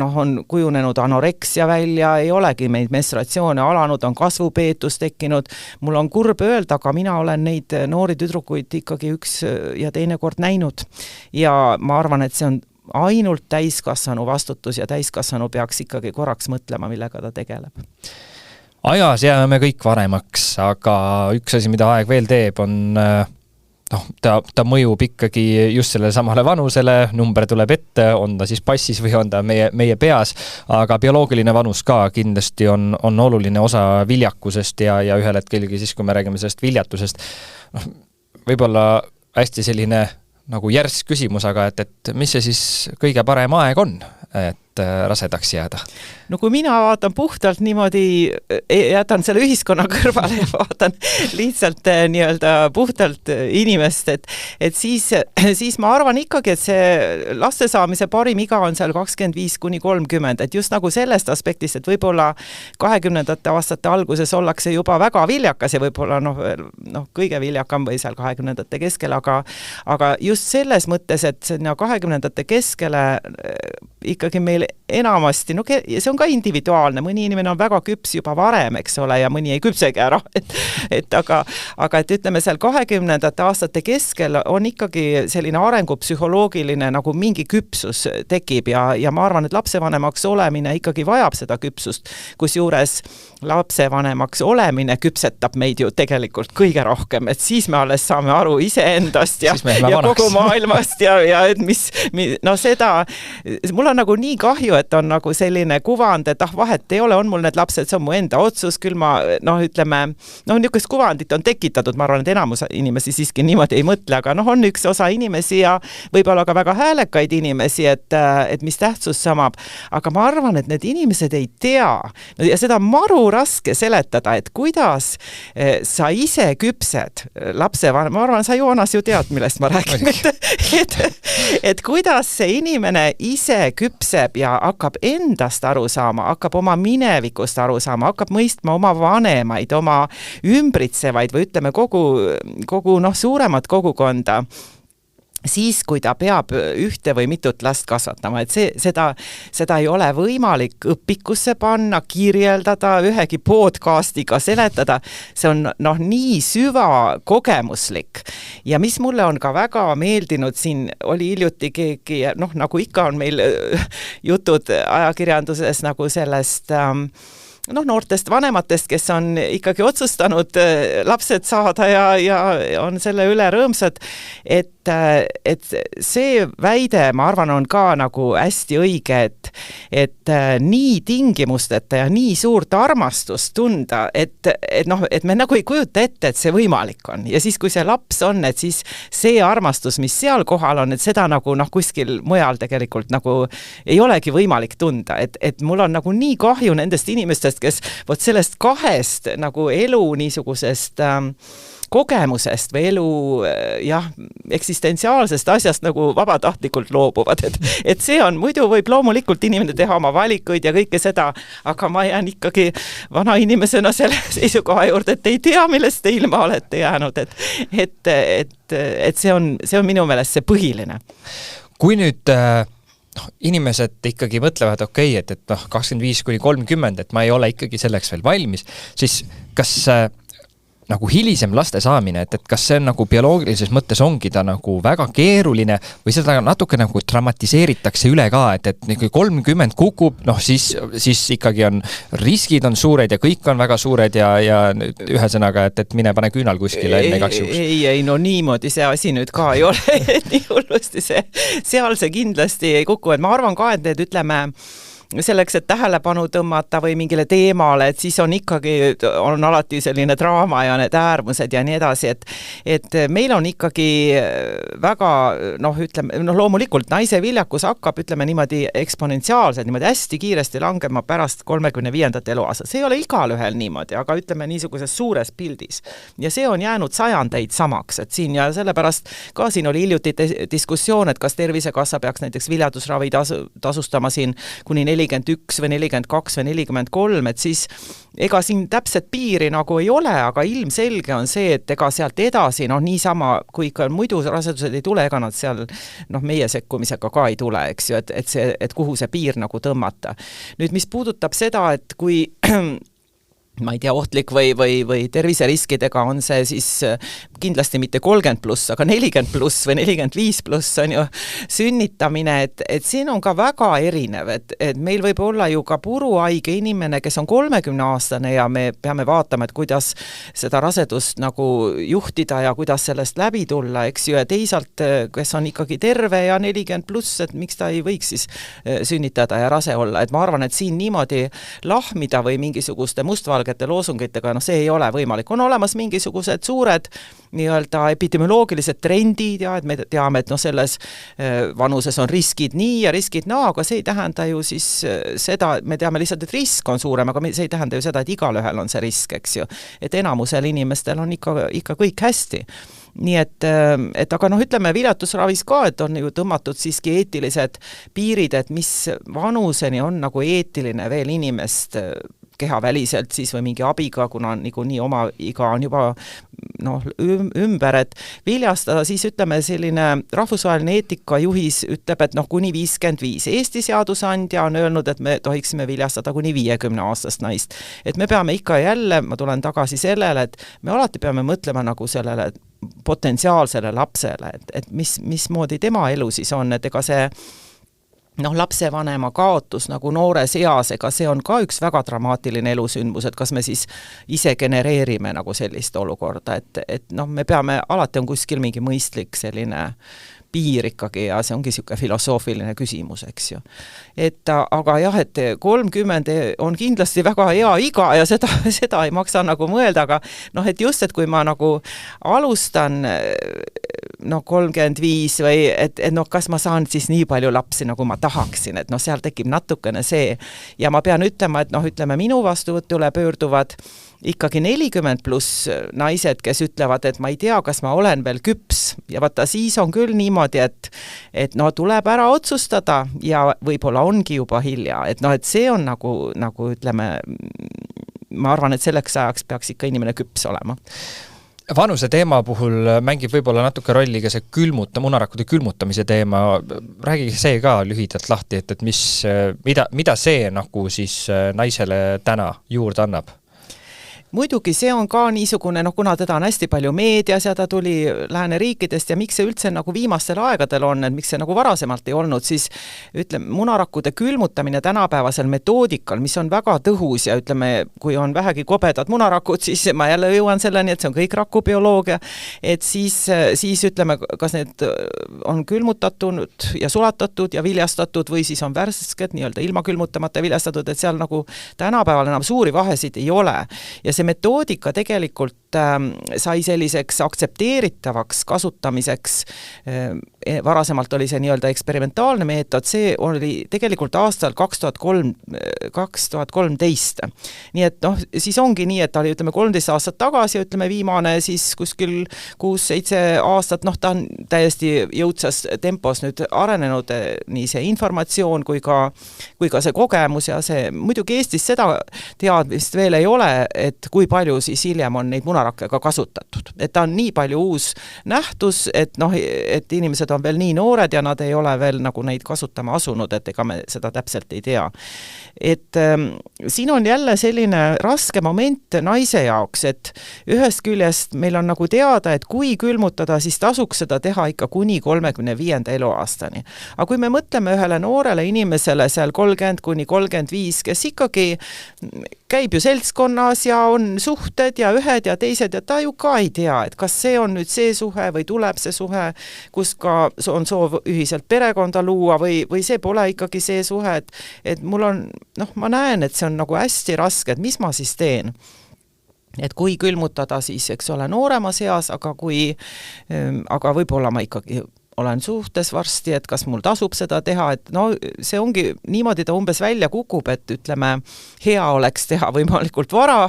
on kujunenud anoreksia välja, ei olegi meid menstruatsioone alanud, on kasvupeetus tekkinud. Mul on kurb öelda, aga mina olen neid noori tüdrukuid ikkagi üks ja teine kord näinud. Ja ma arvan, et see on ainult täiskasvanu vastutus ja täiskasvanu peaks ikkagi korraks mõtlema, millega ta tegeleb. Ajas jääme kõik vanemaks, aga üks asi, mida aeg veel teeb, on ta mõjub ikkagi just sellele samale vanusele, number tuleb ette, on ta siis passis või on ta meie peas, aga bioloogiline vanus ka kindlasti on oluline osa viljakusest ja ühel hetkelgi siis, kui me räägime sellest viljatusest, võib-olla hästi selline nagu järsk küsimus, aga et mis see siis kõige parem aeg on, et rasedaks jääda? No kui mina vaatan puhtalt niimoodi, jätan selle ühiskonna kõrvale ja vaatan lihtsalt nii-öelda puhtalt inimest, et siis ma arvan ikkagi, et see laste saamise parim iga on seal 25–30, et just nagu sellest aspektist, et võib-olla 20. aastate alguses ollakse juba väga viljakas ja võib-olla kõige viljakam või seal 20. keskel, aga just selles mõttes, et sinna 20. keskele ikkagi meil enamasti, see on ka individuaalne, mõni inimene on väga küps juba varem, eks ole, ja mõni ei küpsegi ära, aga et ütleme seal 20. aastate keskel on ikkagi selline arengupsühholoogiline nagu mingi küpsus tekib ja ma arvan, et lapsevanemaks olemine ikkagi vajab seda küpsust, kusjuures lapsevanemaks olemine küpsetab meid ju tegelikult kõige rohkem, et siis me alles saame aru iseendast ja kogu maailmast ja et seda, mul on nagu nii kahju, et on nagu selline kuvand, et vahet ei ole, on mul need lapsed, see on mu enda otsus, küll ma niisugust kuvandit on tekitatud, ma arvan, et enamus inimesi siiski niimoodi ei mõtle, aga on üks osa inimesi ja võib-olla ka väga häälekaid inimesi, et mis tähtsus samab, aga ma arvan, et need inimesed ei tea ja seda maru raske seletada, et kuidas sa ise küpsed lapsevanem, ma arvan, sa Joonas ju tead, millest ma räägin, et kuidas see inimene ise küpseb ja hakkab endast aru saama, hakkab oma minevikust aru saama, hakkab mõistma oma vanemaid, oma ümbritsevaid või ütleme kogu suuremat kogukonda, siis, kui ta peab ühte või mitut last kasvatama, et seda ei ole võimalik õpikusse panna, kirjeldada, ühegi podcastiga seletada, see on nii süvakogemuslik. Ja mis mulle on ka väga meeldinud, siin oli hiljuti keegi, nagu ikka on meil jutud ajakirjanduses nagu sellest noortest vanematest, kes on ikkagi otsustanud lapsed saada ja on selle üle rõõmsad, et see väide, ma arvan, on ka nagu hästi õige, et nii tingimusteta ja nii suurt armastust tunda, et me nagu ei kujuta ette, et see võimalik on. Ja siis, kui see laps on, et siis see armastus, mis seal kohal on, et seda nagu kuskil mujal tegelikult nagu ei olegi võimalik tunda. Et mul on nagu nii kahju nendest inimestest, kes sellest kahest nagu elu niisugusest kogemusest või elu eksistentsiaalsest asjast nagu vabatahtlikult loobuvad. Et see on, muidu võib loomulikult inimene teha oma valikuid ja kõike seda, aga ma jään ikkagi vana inimesena selle seisukoha juurde, et ei tea, millest te ilma olete jäänud. Et see on minu meelest see põhiline. Kui nüüd inimesed ikkagi mõtlevad, et 25–30, et ma ei ole ikkagi selleks veel valmis, siis kas nagu hilisem laste saamine, et kas see on nagu bioloogilises mõttes ongi ta nagu väga keeruline või seda natuke nagu dramatiseeritakse üle ka, et 30 kukub, siis ikkagi on riskid on suured ja kõik on väga suured ja ühesõnaga, et mine pane küünal kuskile enne igaks juhuks. Ei, niimoodi see asi nüüd ka ei ole, nii hullusti seal see kindlasti ei kuku, et ma arvan ka, et need ütleme selleks, et tähelepanu tõmmata või mingile teemale, et siis on ikkagi, on alati selline draama ja need äärmused ja nii edasi, et meil on ikkagi väga, loomulikult naise viljakus hakkab, ütleme niimoodi eksponentsiaalselt, niimoodi hästi kiiresti langema pärast 35. eluaasta. See ei ole igalühel niimoodi, aga ütleme niisuguses suures pildis. Ja see on jäänud sajandeid samaks, et siin ja sellepärast ka siin oli hiljuti diskussioon, et kas Tervisekassa peaks näiteks viljadusravi tasustama siin kuni 41 või 42 või 43, et siis ega siin täpset piiri nagu ei ole, aga ilmselge on see, et ega sealt edasi, niisama, kui ikka muidu rasedused ei tule, ega nad seal meie sekkumisega ka ei tule, eks ju, et kuhu see piir nagu tõmmata. Nüüd, mis puudutab seda, et kui ma ei tea, ohtlik või terviseriskidega on see siis kindlasti mitte 30+, aga 40+ või 45+ on ju sünnitamine, et siin on ka väga erinev, et meil võib olla ju ka puruhaige inimene, kes on 30-aastane ja me peame vaatama, et kuidas seda rasedust nagu juhtida ja kuidas sellest läbi tulla, eks ju, ja teisalt, kes on ikkagi terve ja 40+, et miks ta ei võiks siis sünnitada ja rase olla, et ma arvan, et siin niimoodi lahmida või mingisuguste mustvalgete loosungitega, see ei ole võimalik. On olemas mingisugused suured nii-öelda epidemioloogilised trendid ja et me teame, et selles vanuses on riskid nii ja riskid naa, aga see ei tähenda ju siis seda, me teame lihtsalt, et risk on suurem, aga see ei tähenda ju seda, et igalühel on see risk, eks ju. Et enamusel inimestel on ikka kõik hästi. Nii et aga ütleme viljatusravis ka, et on ju tõmmatud siiski eetilised piirid, et mis vanuseni on nagu eetiline veel inimest kehaväliselt siis või mingi abiga, kuna niikuinii oma iga on juba ümber, et viljastada, siis ütleme selline rahvusvaheline eetikajuhis ütleb, et kuni 55. Eesti seadusandja on öelnud, et me tohiksime viljastada kuni 50-aastast naist. Et me peame ikka jälle, ma tulen tagasi sellele, et me alati peame mõtlema nagu sellele potentsiaalsele lapsele, et mismoodi tema elu siis on, et ega see lapsevanema kaotus nagu noores eas, ega see on ka üks väga dramaatiline elusündmus, et kas me siis ise genereerime nagu sellist olukorda, et me peame, alati on kuskil mingi mõistlik selline piir ikkagi ja see ongi niisugune filosoofiline küsimus, eks ju. Aga jah, et 30 on kindlasti väga hea iga ja seda ei maksa nagu mõelda, aga et just, et kui ma nagu alustan 35 või et kas ma saan siis nii palju lapsi, nagu ma tahaksin, et seal tekib natukene see ja ma pean ütlema, et ütleme minu vastuvõtule pöörduvad ikkagi 40+ naised, kes ütlevad, et ma ei tea, kas ma olen veel küps ja vaata, siis on küll niimoodi, et tuleb ära otsustada ja võib-olla ongi juba hilja, et see on nagu ütleme, ma arvan, et selleks ajaks peaks ikka inimene küps olema. Vanuse teema puhul mängib võib-olla natuke rolli ka see munarakkude külmutamise teema. Räägige see ka lühidalt lahti, et mida see nagu siis naisele täna juurde annab? Muidugi see on ka niisugune, kuna teda on hästi palju meedias ja ta tuli lääneriikidest ja miks see üldse nagu viimastel aegadel on, et miks see nagu varasemalt ei olnud, siis ütleme, munarakkude külmutamine tänapäevasel metoodikal, mis on väga tõhus ja ütleme, kui on vähegi kobedad munarakud, siis ma jälle jõuan selleni, et see on kõik rakubioloogia, et siis ütleme, kas need on külmutatud ja sulatatud ja viljastatud või siis on värsked, nii-öelda ilma külmutamata viljastatud, et seal nagu tänapäeval enam suuri vahesid ei ole. Ja see metoodika tegelikult sai selliseks aktsepteeritavaks kasutamiseks, varasemalt oli see nii-öelda eksperimentaalne meetod, see oli tegelikult aastal 2013. Nii et siis ongi nii, et ta oli 13 aastat tagasi, viimane siis kuskil 6-7 aastat, ta on täiesti jõudsas tempos nüüd arenenud nii see informatsioon kui ka see kogemus ja see, muidugi Eestis seda teadmist veel ei ole, et kui palju siis hiljem on neid munarakke ka kasutatud. Et ta on nii palju uus nähtus, et inimesed on veel nii noored ja nad ei ole veel nagu neid kasutama asunud, et ega me seda täpselt ei tea. Et siin on jälle selline raske moment naise jaoks, et ühest küljest meil on nagu teada, et kui külmutada, siis tasuks seda teha ikka kuni 35. eluaastani. Aga kui me mõtleme ühele noorele inimesele seal 30-35, kes ikkagi käib ju seltskonnas ja on suhted ja ühed ja teised ja ta ju ka ei tea, et kas see on nüüd see suhe või tuleb see suhe, kus ka on soov ühiselt perekonda luua või see pole ikkagi see suhe, et mul on, ma näen, et see on nagu hästi raske, et mis ma siis teen. Et kui külmutada siis, eks ole, nooremas eas, aga võib-olla ma ikkagi olen suhtes varsti, et kas mul tasub seda teha, et no see ongi, niimoodi ta umbes välja kukub, et ütleme, hea oleks teha võimalikult vara,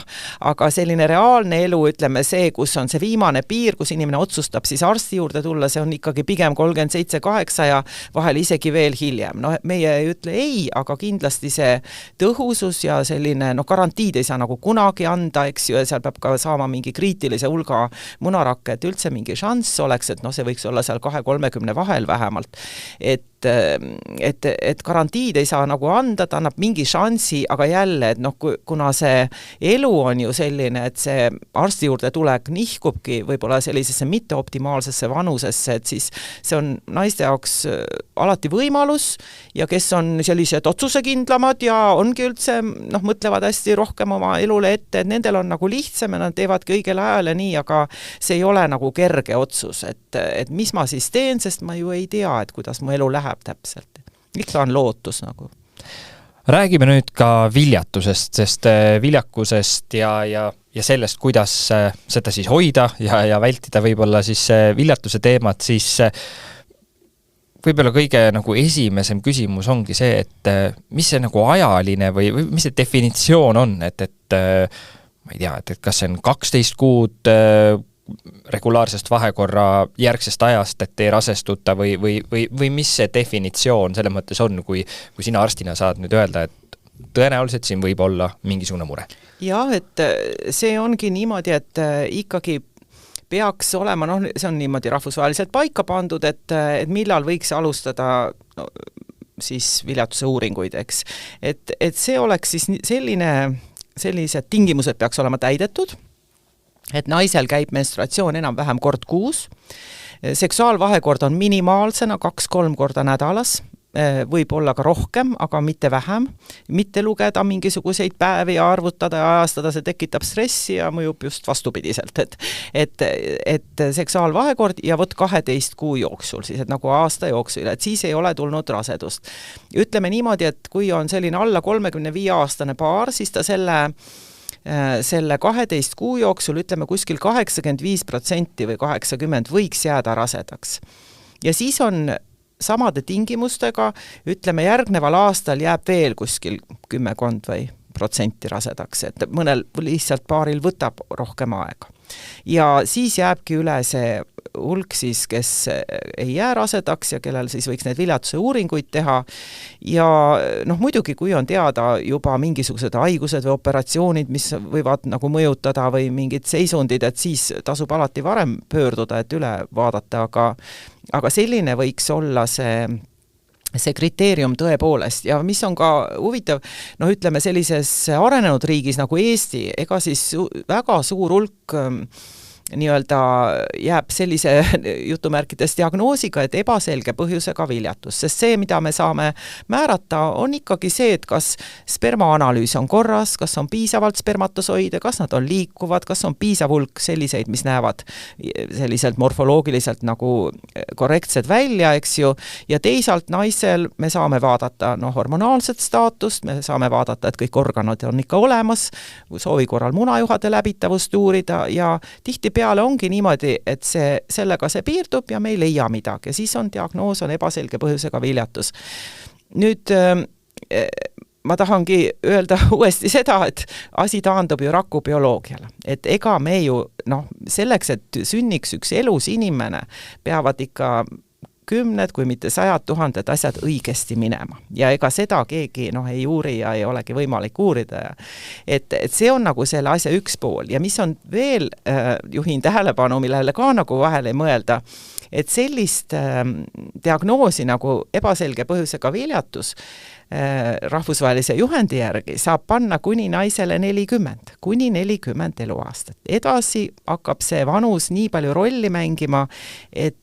aga selline reaalne elu, ütleme see, kus on see viimane piir, kus inimene otsustab siis arsti juurde tulla, see on ikkagi pigem 37-8 ja vahel isegi veel hiljem. No meie ei ütle ei, aga kindlasti see tõhusus ja selline, garantiid ei saa nagu kunagi anda, eks ju, ja seal peab ka saama mingi kriitilise hulga munarakke, et üldse mingi šanss oleks, et see võiks olla seal 2-30 vahel vähemalt. Et garantiid ei saa nagu anda, ta annab mingi šansi, aga jälle, et kuna see elu on ju selline, et see arsti juurde tulek nihkubki võib-olla sellisesse mitteoptimaalsesse vanusesse, et siis see on naiste jaoks alati võimalus ja kes on sellised otsusekindlamad ja ongi üldse, mõtlevad hästi rohkem oma elule ette, et nendel on nagu lihtsam ja nad teevadki õigel ajal ja nii, aga see ei ole nagu kerge otsus, et mis ma siis teen, sest ma ju ei tea, et kuidas mu elu läheb täpselt. Ikka on lootus nagu. Räägime nüüd ka viljatusest, sest viljakusest ja sellest, kuidas seda siis hoida ja vältida võib-olla siis viljatuse teemat, siis võib-olla kõige nagu esimesem küsimus ongi see, et mis see nagu ajaline või mis see definitsioon on, et ma ei tea, et kas see on 12 kuud regulaarsest vahekorra järgsest ajast, et ei rasestuta või mis see definitsioon selle mõttes on, kui sina arstina saad nüüd öelda, et tõenäoliselt siin võib olla mingisugune mure? Jah, et see ongi niimoodi, et ikkagi peaks olema, see on niimoodi rahvusvaheliselt paika pandud, et millal võiks alustada siis viljatuse uuringuid, eks. Et see oleks siis sellised tingimused peaks olema täidetud, et naisel käib menstruatsioon enam-vähem kord kuus, seksuaalvahekord on minimaalsena 2-3 korda nädalas, võib olla ka rohkem, aga mitte vähem, mitte lugeda mingisuguseid päevi ja arvutada ja ajastada, see tekitab stressi ja mõjub just vastupidiselt, et seksuaalvahekord ja 12 kuu jooksul, siis et nagu aasta jooksul, et siis ei ole tulnud rasedust. Ütleme niimoodi, et kui on selline alla 35-aastane paar, siis ta selle 12 kuu jooksul, ütleme kuskil 85% või 80% võiks jääda rasedaks. Ja siis on samade tingimustega, ütleme järgneval aastal jääb veel kuskil 10% või protsenti rasedaks, et mõnel lihtsalt paaril võtab rohkem aega. Ja siis jääbki üle see hulk siis, kes ei jää rasedaks ja kellel siis võiks need viljatuse uuringuid teha. Ja muidugi, kui on teada juba mingisugused haigused või operatsioonid, mis võivad nagu mõjutada või mingid seisundid, et siis tasub alati varem pöörduda, et üle vaadata, aga selline võiks olla see kriteerium tõepoolest ja mis on ka huvitav, ütleme sellises arenenud riigis nagu Eesti, ega siis väga suur hulk nii-öelda jääb sellise jutumärkides diagnoosiga, et ebaselge põhjusega viljatus, sest see, mida me saame määrata, on ikkagi see, et kas spermaanalüüs on korras, kas on piisavalt spermatosoide, kas nad on liikuvad, kas on piisav hulk selliseid, mis näevad selliselt morfoloogiliselt nagu korrektsed välja, eks ju, ja teisalt naisel me saame vaadata hormonaalset staatust, me saame vaadata, et kõik organid on ikka olemas, soovi korral munajuhade läbitavust uurida ja tihti peale ongi niimoodi, et sellega see piirdub ja me ei leia midagi. Ja siis on diagnoos, on ebaselge põhjusega viljatus. Nüüd ma tahangi öelda uuesti seda, et asi taandub ju rakubioloogiale. Et ega me ju, selleks, et sünniks üks elus inimene, peavad ikka 10, kui mitte 100 000 asjad õigesti minema. Ja ega seda keegi ei uuri ja ei olegi võimalik uurida. Et see on nagu selle asja üks pool. Ja mis on veel, juhin tähelepanu, millele ka nagu vahel ei mõelda, et sellist diagnoosi nagu ebaselge põhjusega viljatus rahvusvahelise juhendi järgi saab panna kuni naisele 40 eluaastat. Edasi hakkab see vanus nii palju rolli mängima, et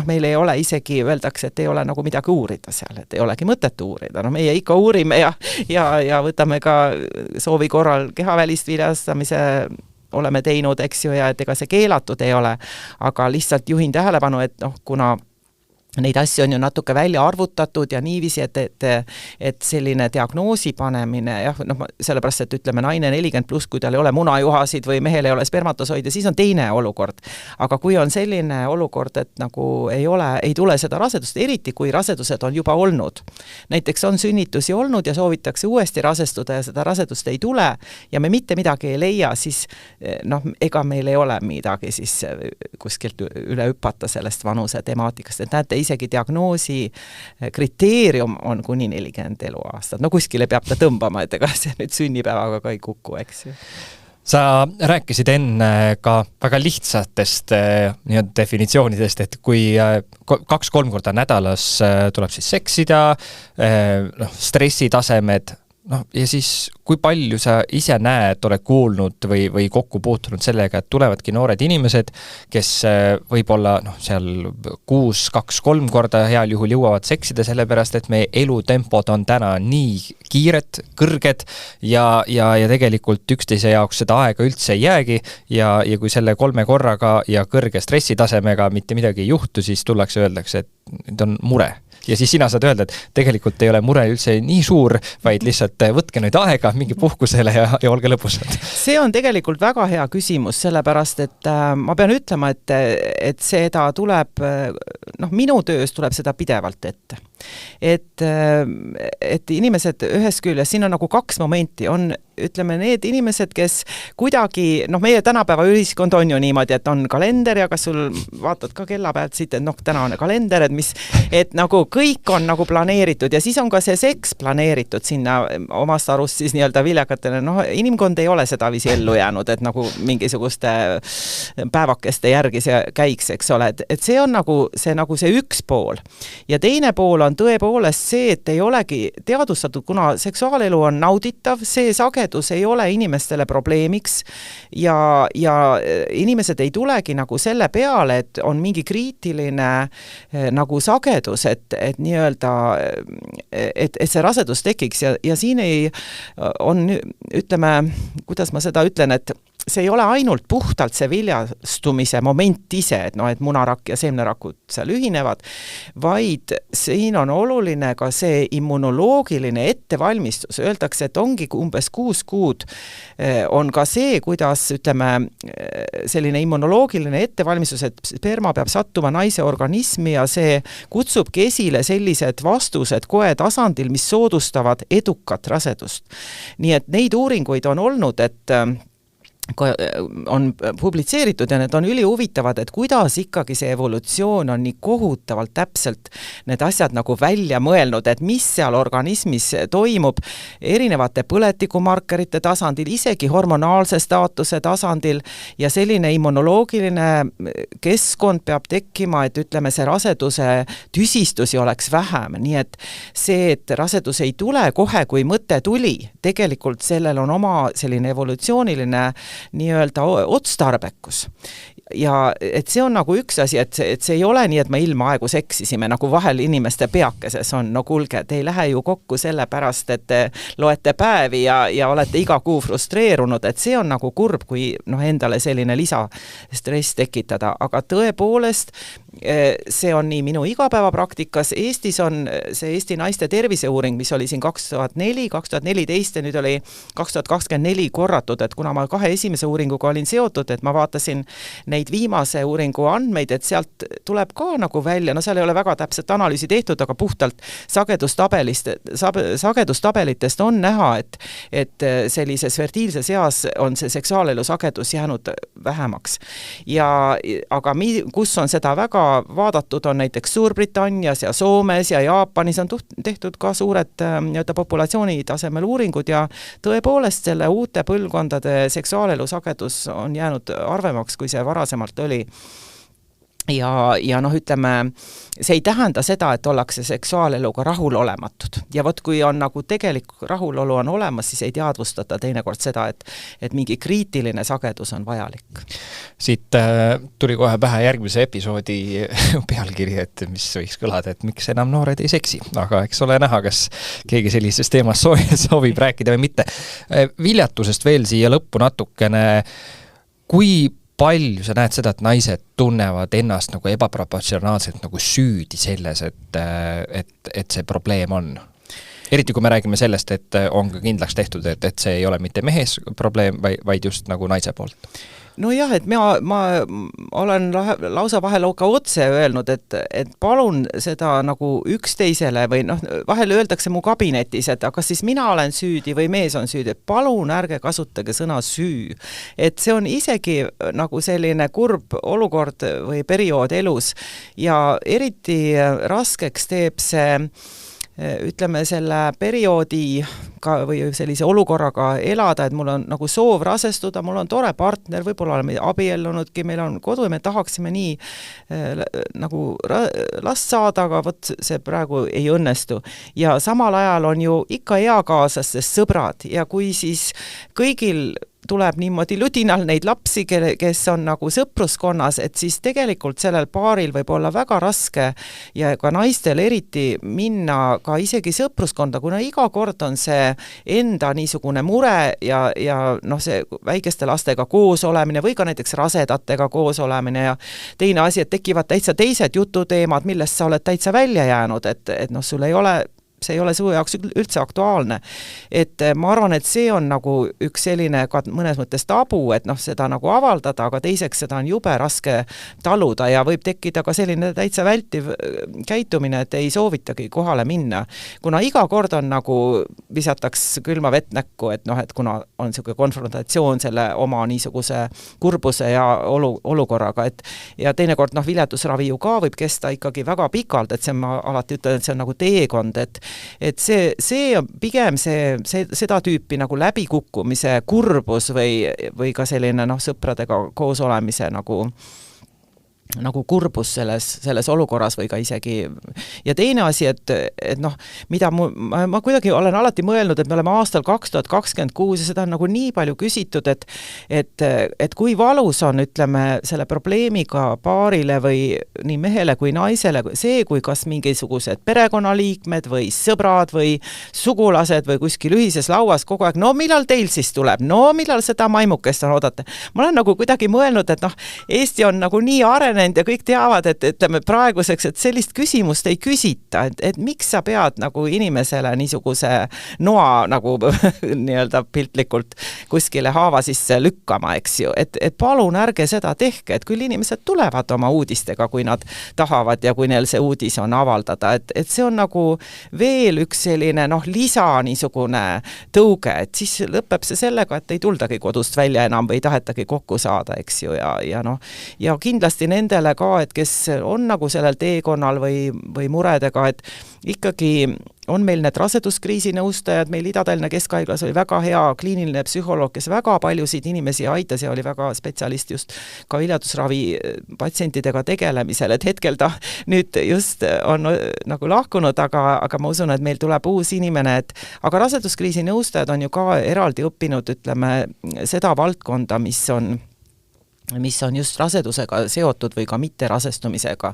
meil ei ole isegi, öeldakse, et ei ole nagu midagi uurida seal, et ei olegi mõtet uurida. Meie ikka uurime ja võtame ka soovi korral kehavälist viljastamise oleme teinud, eks ju, ja et ega see keelatud ei ole, aga lihtsalt juhin tähelepanu, et kuna neid asju on ju natuke välja arvutatud ja niiviisi, et selline diagnoosi panemine, jah, sellepärast, et ütleme naine 40+, kui tal ei ole munajuhasid või mehel ei ole spermatosoide, siis on teine olukord. Aga kui on selline olukord, et nagu ei tule seda rasedust, eriti kui rasedused on juba olnud. Näiteks on sünnitusi olnud ja soovitakse uuesti rasestuda ja seda rasedust ei tule ja me mitte midagi ei leia, siis ega meil ei ole midagi siis kuskilt üle hüpata sellest vanuse temaatikast, et näete, isegi diagnoosi kriteerium on kuni 40 eluaastat. No kuskile peab ta tõmbama, et ega see nüüd sünnipäevaga ka ei kuku, eks ju. Sa rääkisid enne ka väga lihtsatest definitsioonidest, et kui 2-3 korda nädalas tuleb siis seksida, stressitasemed, ja siis kui palju sa ise näed, oled kuulnud või kokku puutunud sellega, et tulevadki noored inimesed, kes võib-olla seal 6-2-3 korda heal juhul jõuavad seksida, sellepärast et meie elutempod on täna nii kiired, kõrged ja tegelikult üksteise jaoks seda aega üldse ei jäägi ja kui selle 3 korraga ja kõrge stressitasemega mitte midagi ei juhtu, siis tullakse öeldakse, et nüüd on mure. Ja siis sina saad öelda, et tegelikult ei ole mure üldse nii suur, vaid lihtsalt võtke nüüd aega mingi puhkusele ja olge lõbusad. See on tegelikult väga hea küsimus, sellepärast, et ma pean ütlema, et seda tuleb, minu töös tuleb seda pidevalt ette. Et inimesed ühes küljes, siin on nagu 2 momenti, on ütleme need inimesed, kes kuidagi, meie tänapäeva ühiskond on ju niimoodi, et on kalender ja kas sul vaatad ka kella pealt siit, et täna on kalender, et nagu kõik on nagu planeeritud ja siis on ka see seks planeeritud sinna omast arust siis nii-öelda viljakatele, inimkond ei ole seda viisi ellu jäänud, et nagu mingisuguste päevakeste järgi see käiks, eks ole, et see on nagu see üks pool. Ja teine pool on tõepoolest see, et ei olegi teadvustatud, kuna seksuaalelu on nauditav, see sagedus ei ole inimestele probleemiks ja inimesed ei tulegi nagu selle peale, et on mingi kriitiline nagu sagedus, et nii-öelda, et see rasedus tekiks ja siin on, ütleme, kuidas ma seda ütlen, et see ei ole ainult puhtalt see viljastumise moment ise, et munarakk ja seemnerakud seal ühinevad, vaid siin on oluline ka see immunoloogiline ettevalmistus. Öeldakse, et ongi umbes 6 kuud on ka see, kuidas, ütleme, selline immunoloogiline ettevalmistus, et sperma peab sattuma naise organismi ja see kutsubki esile sellised vastused koe tasandil, mis soodustavad edukat rasedust. Nii et neid uuringuid on olnud, et on publitseeritud ja need on ülihuvitavad, et kuidas ikkagi see evolutsioon on nii kohutavalt täpselt need asjad nagu välja mõelnud, et mis seal organismis toimub erinevate põletikumarkerite tasandil, isegi hormonaalse staatuse tasandil ja selline immunoloogiline keskkond peab tekkima, et ütleme, see raseduse tüsistusi oleks vähem, nii et see, et rasedus ei tule kohe, kui mõte tuli, tegelikult sellel on oma selline evolutsiooniline nii-öelda otstarbekus. Ja et see on nagu üks asi, et see ei ole nii, et me ilmaaegu seksisime, nagu vahel inimeste peakeses on, no kuulge, te ei lähe ju kokku selle pärast, et te loete päevi ja olete iga kuu frustreerunud, et see on nagu kurb, kui endale selline lisastress tekitada, aga tõepoolest see on nii minu igapäevapraktikas. Eestis on see Eesti naiste terviseuuring, mis oli siin 2004, 2014 ja nüüd oli 2024 korratud, et kuna ma 2 esimese uuringuga olin seotud, et ma vaatasin neid viimase uuringu andmeid, et sealt tuleb ka nagu välja, seal ei ole väga täpset analüüsi tehtud, aga puhtalt sagedustabelitest on näha, et sellises fertiilses eas on see seksuaalelu sagedus jäänud vähemaks. Aga kus on seda väga vaadatud, on näiteks Suurbritannias ja Soomes ja Jaapanis on tehtud ka suured populatsiooni tasemel uuringud ja tõepoolest selle uute põlvkondade seksuaalelu sagedus on jäänud arvemaks, kui see varasemalt oli. Ja ütleme, see ei tähenda seda, et ollakse seksuaaleluga rahulolematud. Ja kui on nagu tegelik rahulolu on olemas, siis ei teadvustata teinekord seda, et mingi kriitiline sagedus on vajalik. Siit tuli kohe pähe järgmise episoodi pealkiri, et mis võiks kõlada, et miks enam noored ei seksi. Aga eks ole näha, kas keegi sellisest teemast soovib rääkida või mitte. Viljatusest veel siia lõppu natukene. Kui palju sa näed seda, et naised tunnevad ennast nagu ebaproportsionaalselt nagu süüdi selles, et see probleem on? Eriti kui me räägime sellest, et on ka kindlaks tehtud, et see ei ole mitte mehes probleem, vaid just nagu naise poolt. No jah, et ma olen lausa vahel ka otse öelnud, et palun seda nagu üksteisele või vahel öeldakse mu kabinetis, et kas siis mina olen süüdi või mees on süüdi, et palun ärge kasutage sõna süü. Et see on isegi nagu selline kurb olukord või periood elus ja eriti raskeks teeb see ütleme selle perioodi või sellise olukorraga elada, et mul on nagu soov rasestuda, mul on tore partner, võib-olla oleme abiellunudki, meil on kodu ja me tahaksime nii nagu last saada, aga vot see praegu ei õnnestu. Ja samal ajal on ju ikka eakaaslastest sõbrad ja kui siis kõigil tuleb niimoodi ludinal neid lapsi, kes on nagu sõpruskonnas, et siis tegelikult sellel paaril võib olla väga raske ja ka naistel eriti minna ka isegi sõpruskonda, kuna iga kord on see enda niisugune mure ja see väikeste lastega koos olemine või ka näiteks rasedatega koos olemine ja teine asi, et tekivad täitsa teised jututeemad, millest sa oled täitsa välja jäänud, et sul see ei ole su jaoks üldse aktuaalne. Et ma arvan, et see on nagu üks selline ka mõnes mõttes tabu, et seda nagu avaldada, aga teiseks seda on jube raske taluda ja võib tekkida ka selline täitsa vältiv käitumine, et ei soovitagi kohale minna. Kuna iga kord on nagu visataks külma vett näkku, et kuna on selline konfrontatsioon selle oma niisuguse kurbuse ja olukorraga, ja teinekord viljatusravi ju ka võib kesta ikkagi väga pikalt, et see ma alati ütlen, et see on nagu teekond, et see on pigem seda tüüpi nagu läbikukkumise kurbus või ka selline sõpradega koos olemise nagu kurbus selles olukorras või ka isegi. Ja teine asi, et mida ma kuidagi olen alati mõelnud, et me oleme aastal 2026 ja seda on nagu nii palju küsitud, et kui valus on, ütleme, selle probleemiga paarile või nii mehele kui naisele see, kui kas mingisugused perekonnaliikmed või sõbrad või sugulased või kuskil ühises lauas kogu aeg, millal teil siis tuleb? Millal seda maimukest on oodata? Ma olen nagu kuidagi mõelnud, et Eesti on nagu nii arenenud ja kõik teavad, et ütleme praeguseks, et sellist küsimust ei küsita, et miks sa pead nagu inimesele niisuguse noa nagu nii-öelda piltlikult kuskile haava sisse lükkama, eks ju, et palun ärge seda tehke, et küll inimesed tulevad oma uudistega, kui nad tahavad ja kui neil see uudis on avaldada, et see on nagu veel üks selline lisa niisugune tõuge, et siis lõpeb see sellega, et ei tuldagi kodust välja enam või ei tahetagi kokku saada, eks ju, ja kindlasti nendele ka, et kes on nagu sellel teekonnal või muredega, et ikkagi on meil need raseduskriisi nõustajad, meil Ida-Tallinna Keskhaiglas oli väga hea kliiniline psühholoog, kes väga paljusid inimesi aitas ja oli väga spetsialist just ka viljatusravi patsientidega tegelemisel, et hetkel ta nüüd just on nagu lahkunud, aga ma usun, et meil tuleb uus inimene, aga raseduskriisi nõustajad on ju ka eraldi õppinud, ütleme, seda valdkonda, mis on just rasedusega seotud või ka mitte rasestumisega.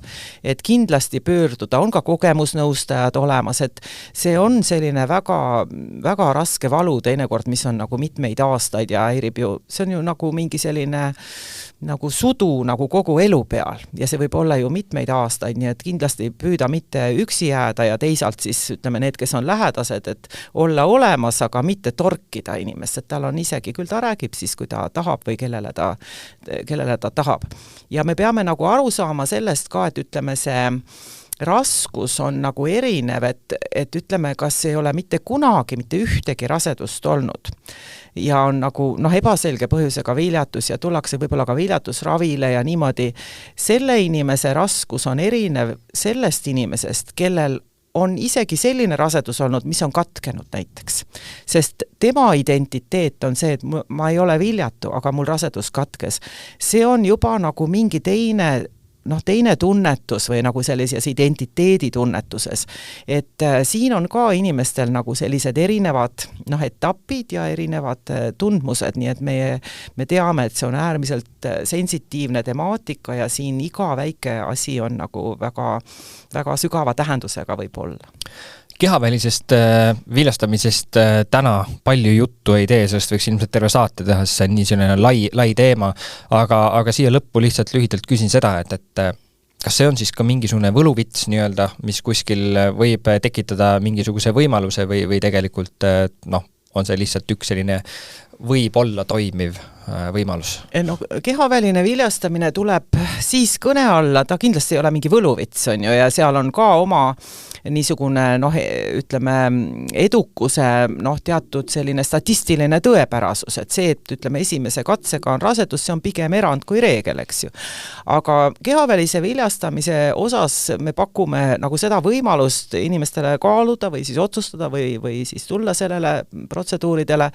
Et kindlasti pöörduda, on ka kogemusnõustajad olemas, et see on selline väga, väga raske valu teinekord, mis on nagu mitmeid aastaid ja häirib ju, see on ju nagu mingi selline nagu sudu nagu kogu elu peal ja see võib olla ju mitmeid aastaid, nii et kindlasti püüda mitte üksi jääda ja teisalt siis ütleme need, kes on lähedased, et olla olemas, aga mitte torkida inimest, et tal on isegi, küll ta räägib siis, kui ta tahab või kellele ta tahab. Ja me peame nagu aru saama sellest ka, et ütleme see raskus on nagu erinev, et ütleme, kas ei ole mitte kunagi mitte ühtegi rasedust olnud ja on nagu ebaselge põhjusega viljatus ja tullakse võib-olla ka viljatusravile ja niimoodi. Selle inimese raskus on erinev sellest inimesest, kellel on isegi selline rasedus olnud, mis on katkenud näiteks. Sest tema identiteet on see, et ma ei ole viljatu, aga mul rasedus katkes. See on juba nagu mingi teine tunnetus või nagu sellises identiteedi tunnetuses. Et siin on ka inimestel nagu sellised erinevad etapid ja erinevad tundmused, nii et me teame, et see on äärmiselt sensitiivne temaatika ja siin iga väike asi on nagu väga, väga sügava tähendusega võib olla. kehavälisest viljastamisest täna palju juttu ei tee, sellest võiks ilmselt terve saate teha, sest see on nii selline lai teema, aga siia lõppu lihtsalt lühidalt küsin seda, et kas see on siis ka mingisugune võluvits nii-öelda, mis kuskil võib tekitada mingisuguse võimaluse või tegelikult on see lihtsalt üks selline võib olla toimiv võimalus? No, kehaväline viljastamine tuleb siis kõne alla, ta kindlasti ei ole mingi võluvits, on ju, ja seal on ka oma niisugune, ütleme, edukuse, teatud selline statistiline tõepärasus, et see, et ütleme, esimese katsega on rasedus, see on pigem erand kui reegel, eks ju. Aga kehavälise viljastamise osas me pakume nagu seda võimalust inimestele kaaluda või siis otsustada või siis tulla sellele protseduuridele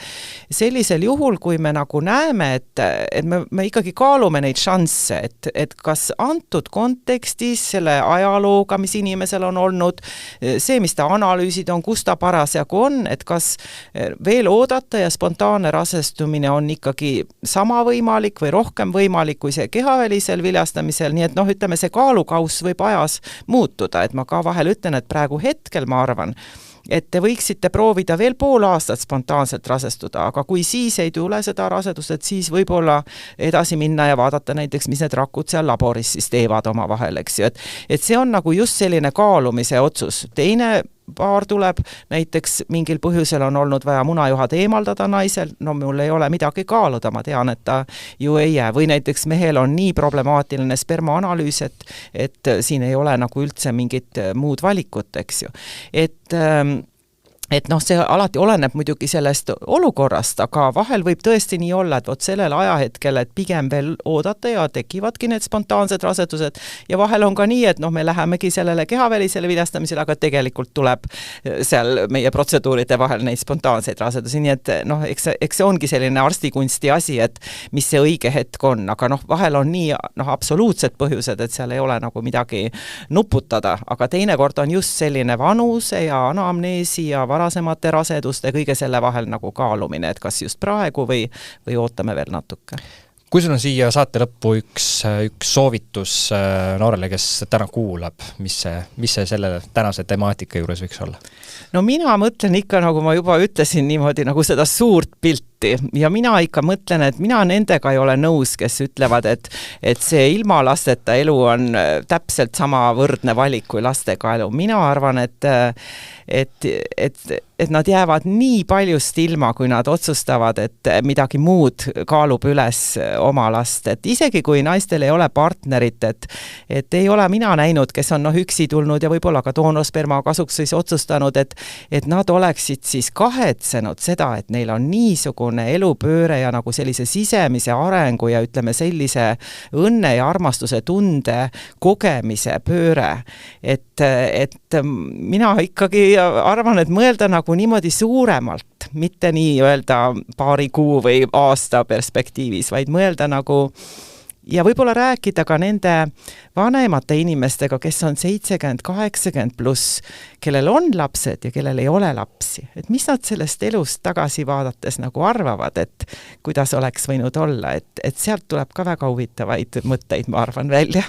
sellisel juhul, kui me nagu näeme, et me ikkagi kaalume neid šansse, et kas antud kontekstis selle ajalooga, mis inimesel on olnud, see, mis ta analüüsid on, kus ta parasjagu on, et kas veel oodata ja spontaanne rasestumine on ikkagi sama võimalik või rohkem võimalik kui see kehavälisel viljastamisel, nii et ütleme, see kaalukauss võib ajas muutuda, et ma ka vahel ütlen, et praegu hetkel ma arvan, et te võiksite proovida veel pool aastat spontaanselt rasestuda, aga kui siis ei tule seda rasedust, et siis võib-olla edasi minna ja vaadata näiteks, mis need rakud seal laboris siis teevad oma vahel, eks ju, et see on nagu just selline kaalumise otsus. Teine paar tuleb, näiteks mingil põhjusel on olnud vaja munajuhad eemaldada naisel, mul ei ole midagi kaaluda, ma tean, et ta ju ei jää. Või näiteks mehel on nii problemaatiline spermaanalüüs, et siin ei ole nagu üldse mingit muud valikut, eks ju. Et see alati oleneb muidugi sellest olukorrast, aga vahel võib tõesti nii olla, et sellel ajahetkel, et pigem veel oodata ja tekivadki need spontaansed rasedused ja vahel on ka nii, et me lähemegi sellele kehavälisele viljastamisele, aga tegelikult tuleb seal meie protseduuride vahel neid spontaanseid rasedusi, nii et eks see ongi selline arstikunsti asi, et mis see õige hetk on, aga vahel on nii absoluutsed põhjused, et seal ei ole nagu midagi nuputada, aga teinekord on just selline vanuse ja anamneesi ja varasemate raseduste, kõige selle vahel nagu kaalumine, et kas just praegu või ootame veel natuke. Kui sul on siia saate lõppu üks soovitus noorele, kes täna kuulab, mis see selle tänase temaatika juures võiks olla? Mina mõtlen ikka, nagu ma juba ütlesin, niimoodi nagu seda suurt pilti ja mina ikka mõtlen, et mina nendega ei ole nõus, kes ütlevad, et see ilma lasteta elu on täpselt sama võrdne valik kui lastega elu. Mina arvan, et nad jäävad nii paljust ilma, kui nad otsustavad, et midagi muud kaalub üles oma last. Et isegi kui naistel ei ole partnerit, et ei ole mina näinud, kes on üksi tulnud ja võib-olla ka doonorsperma kasuks siis otsustanud, et nad oleksid siis kahetsenud seda, et neil on niisugune elupööre ja nagu sellise sisemise arengu ja ütleme sellise õnne ja armastuse tunde kogemise pööre. Et mina ikkagi arvan, et mõelda nagu niimoodi suuremalt, mitte nii öelda paari kuu või aasta perspektiivis, vaid mõelda nagu ja võib-olla rääkida ka nende vanemate inimestega, kes on 70-80 pluss, kellel on lapsed ja kellel ei ole lapsi. Et mis nad sellest elust tagasi vaadates nagu arvavad, et kuidas oleks võinud olla, et sealt tuleb ka väga huvitavaid mõtteid, ma arvan, välja.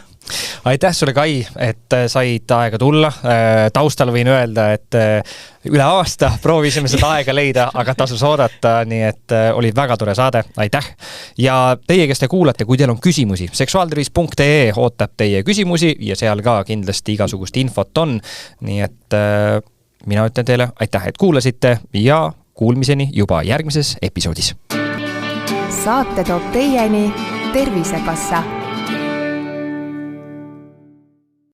Aitäh sulle, Kai, et said aega tulla. Taustal võin öelda, et üle aasta proovisime seda aega leida, aga tasus oodata, nii et oli väga tore saade. Aitäh! Ja teie, kes te kuulate, kui teil on küsimusi, seksuaaltervis.ee ootab teie küsimusi ja seal ka kindlasti igasugust infot on. Nii et mina ütlen teile aitäh, et kuulasite ja kuulmiseni juba järgmises episoodis. Saate toob teieni Tervisekassa.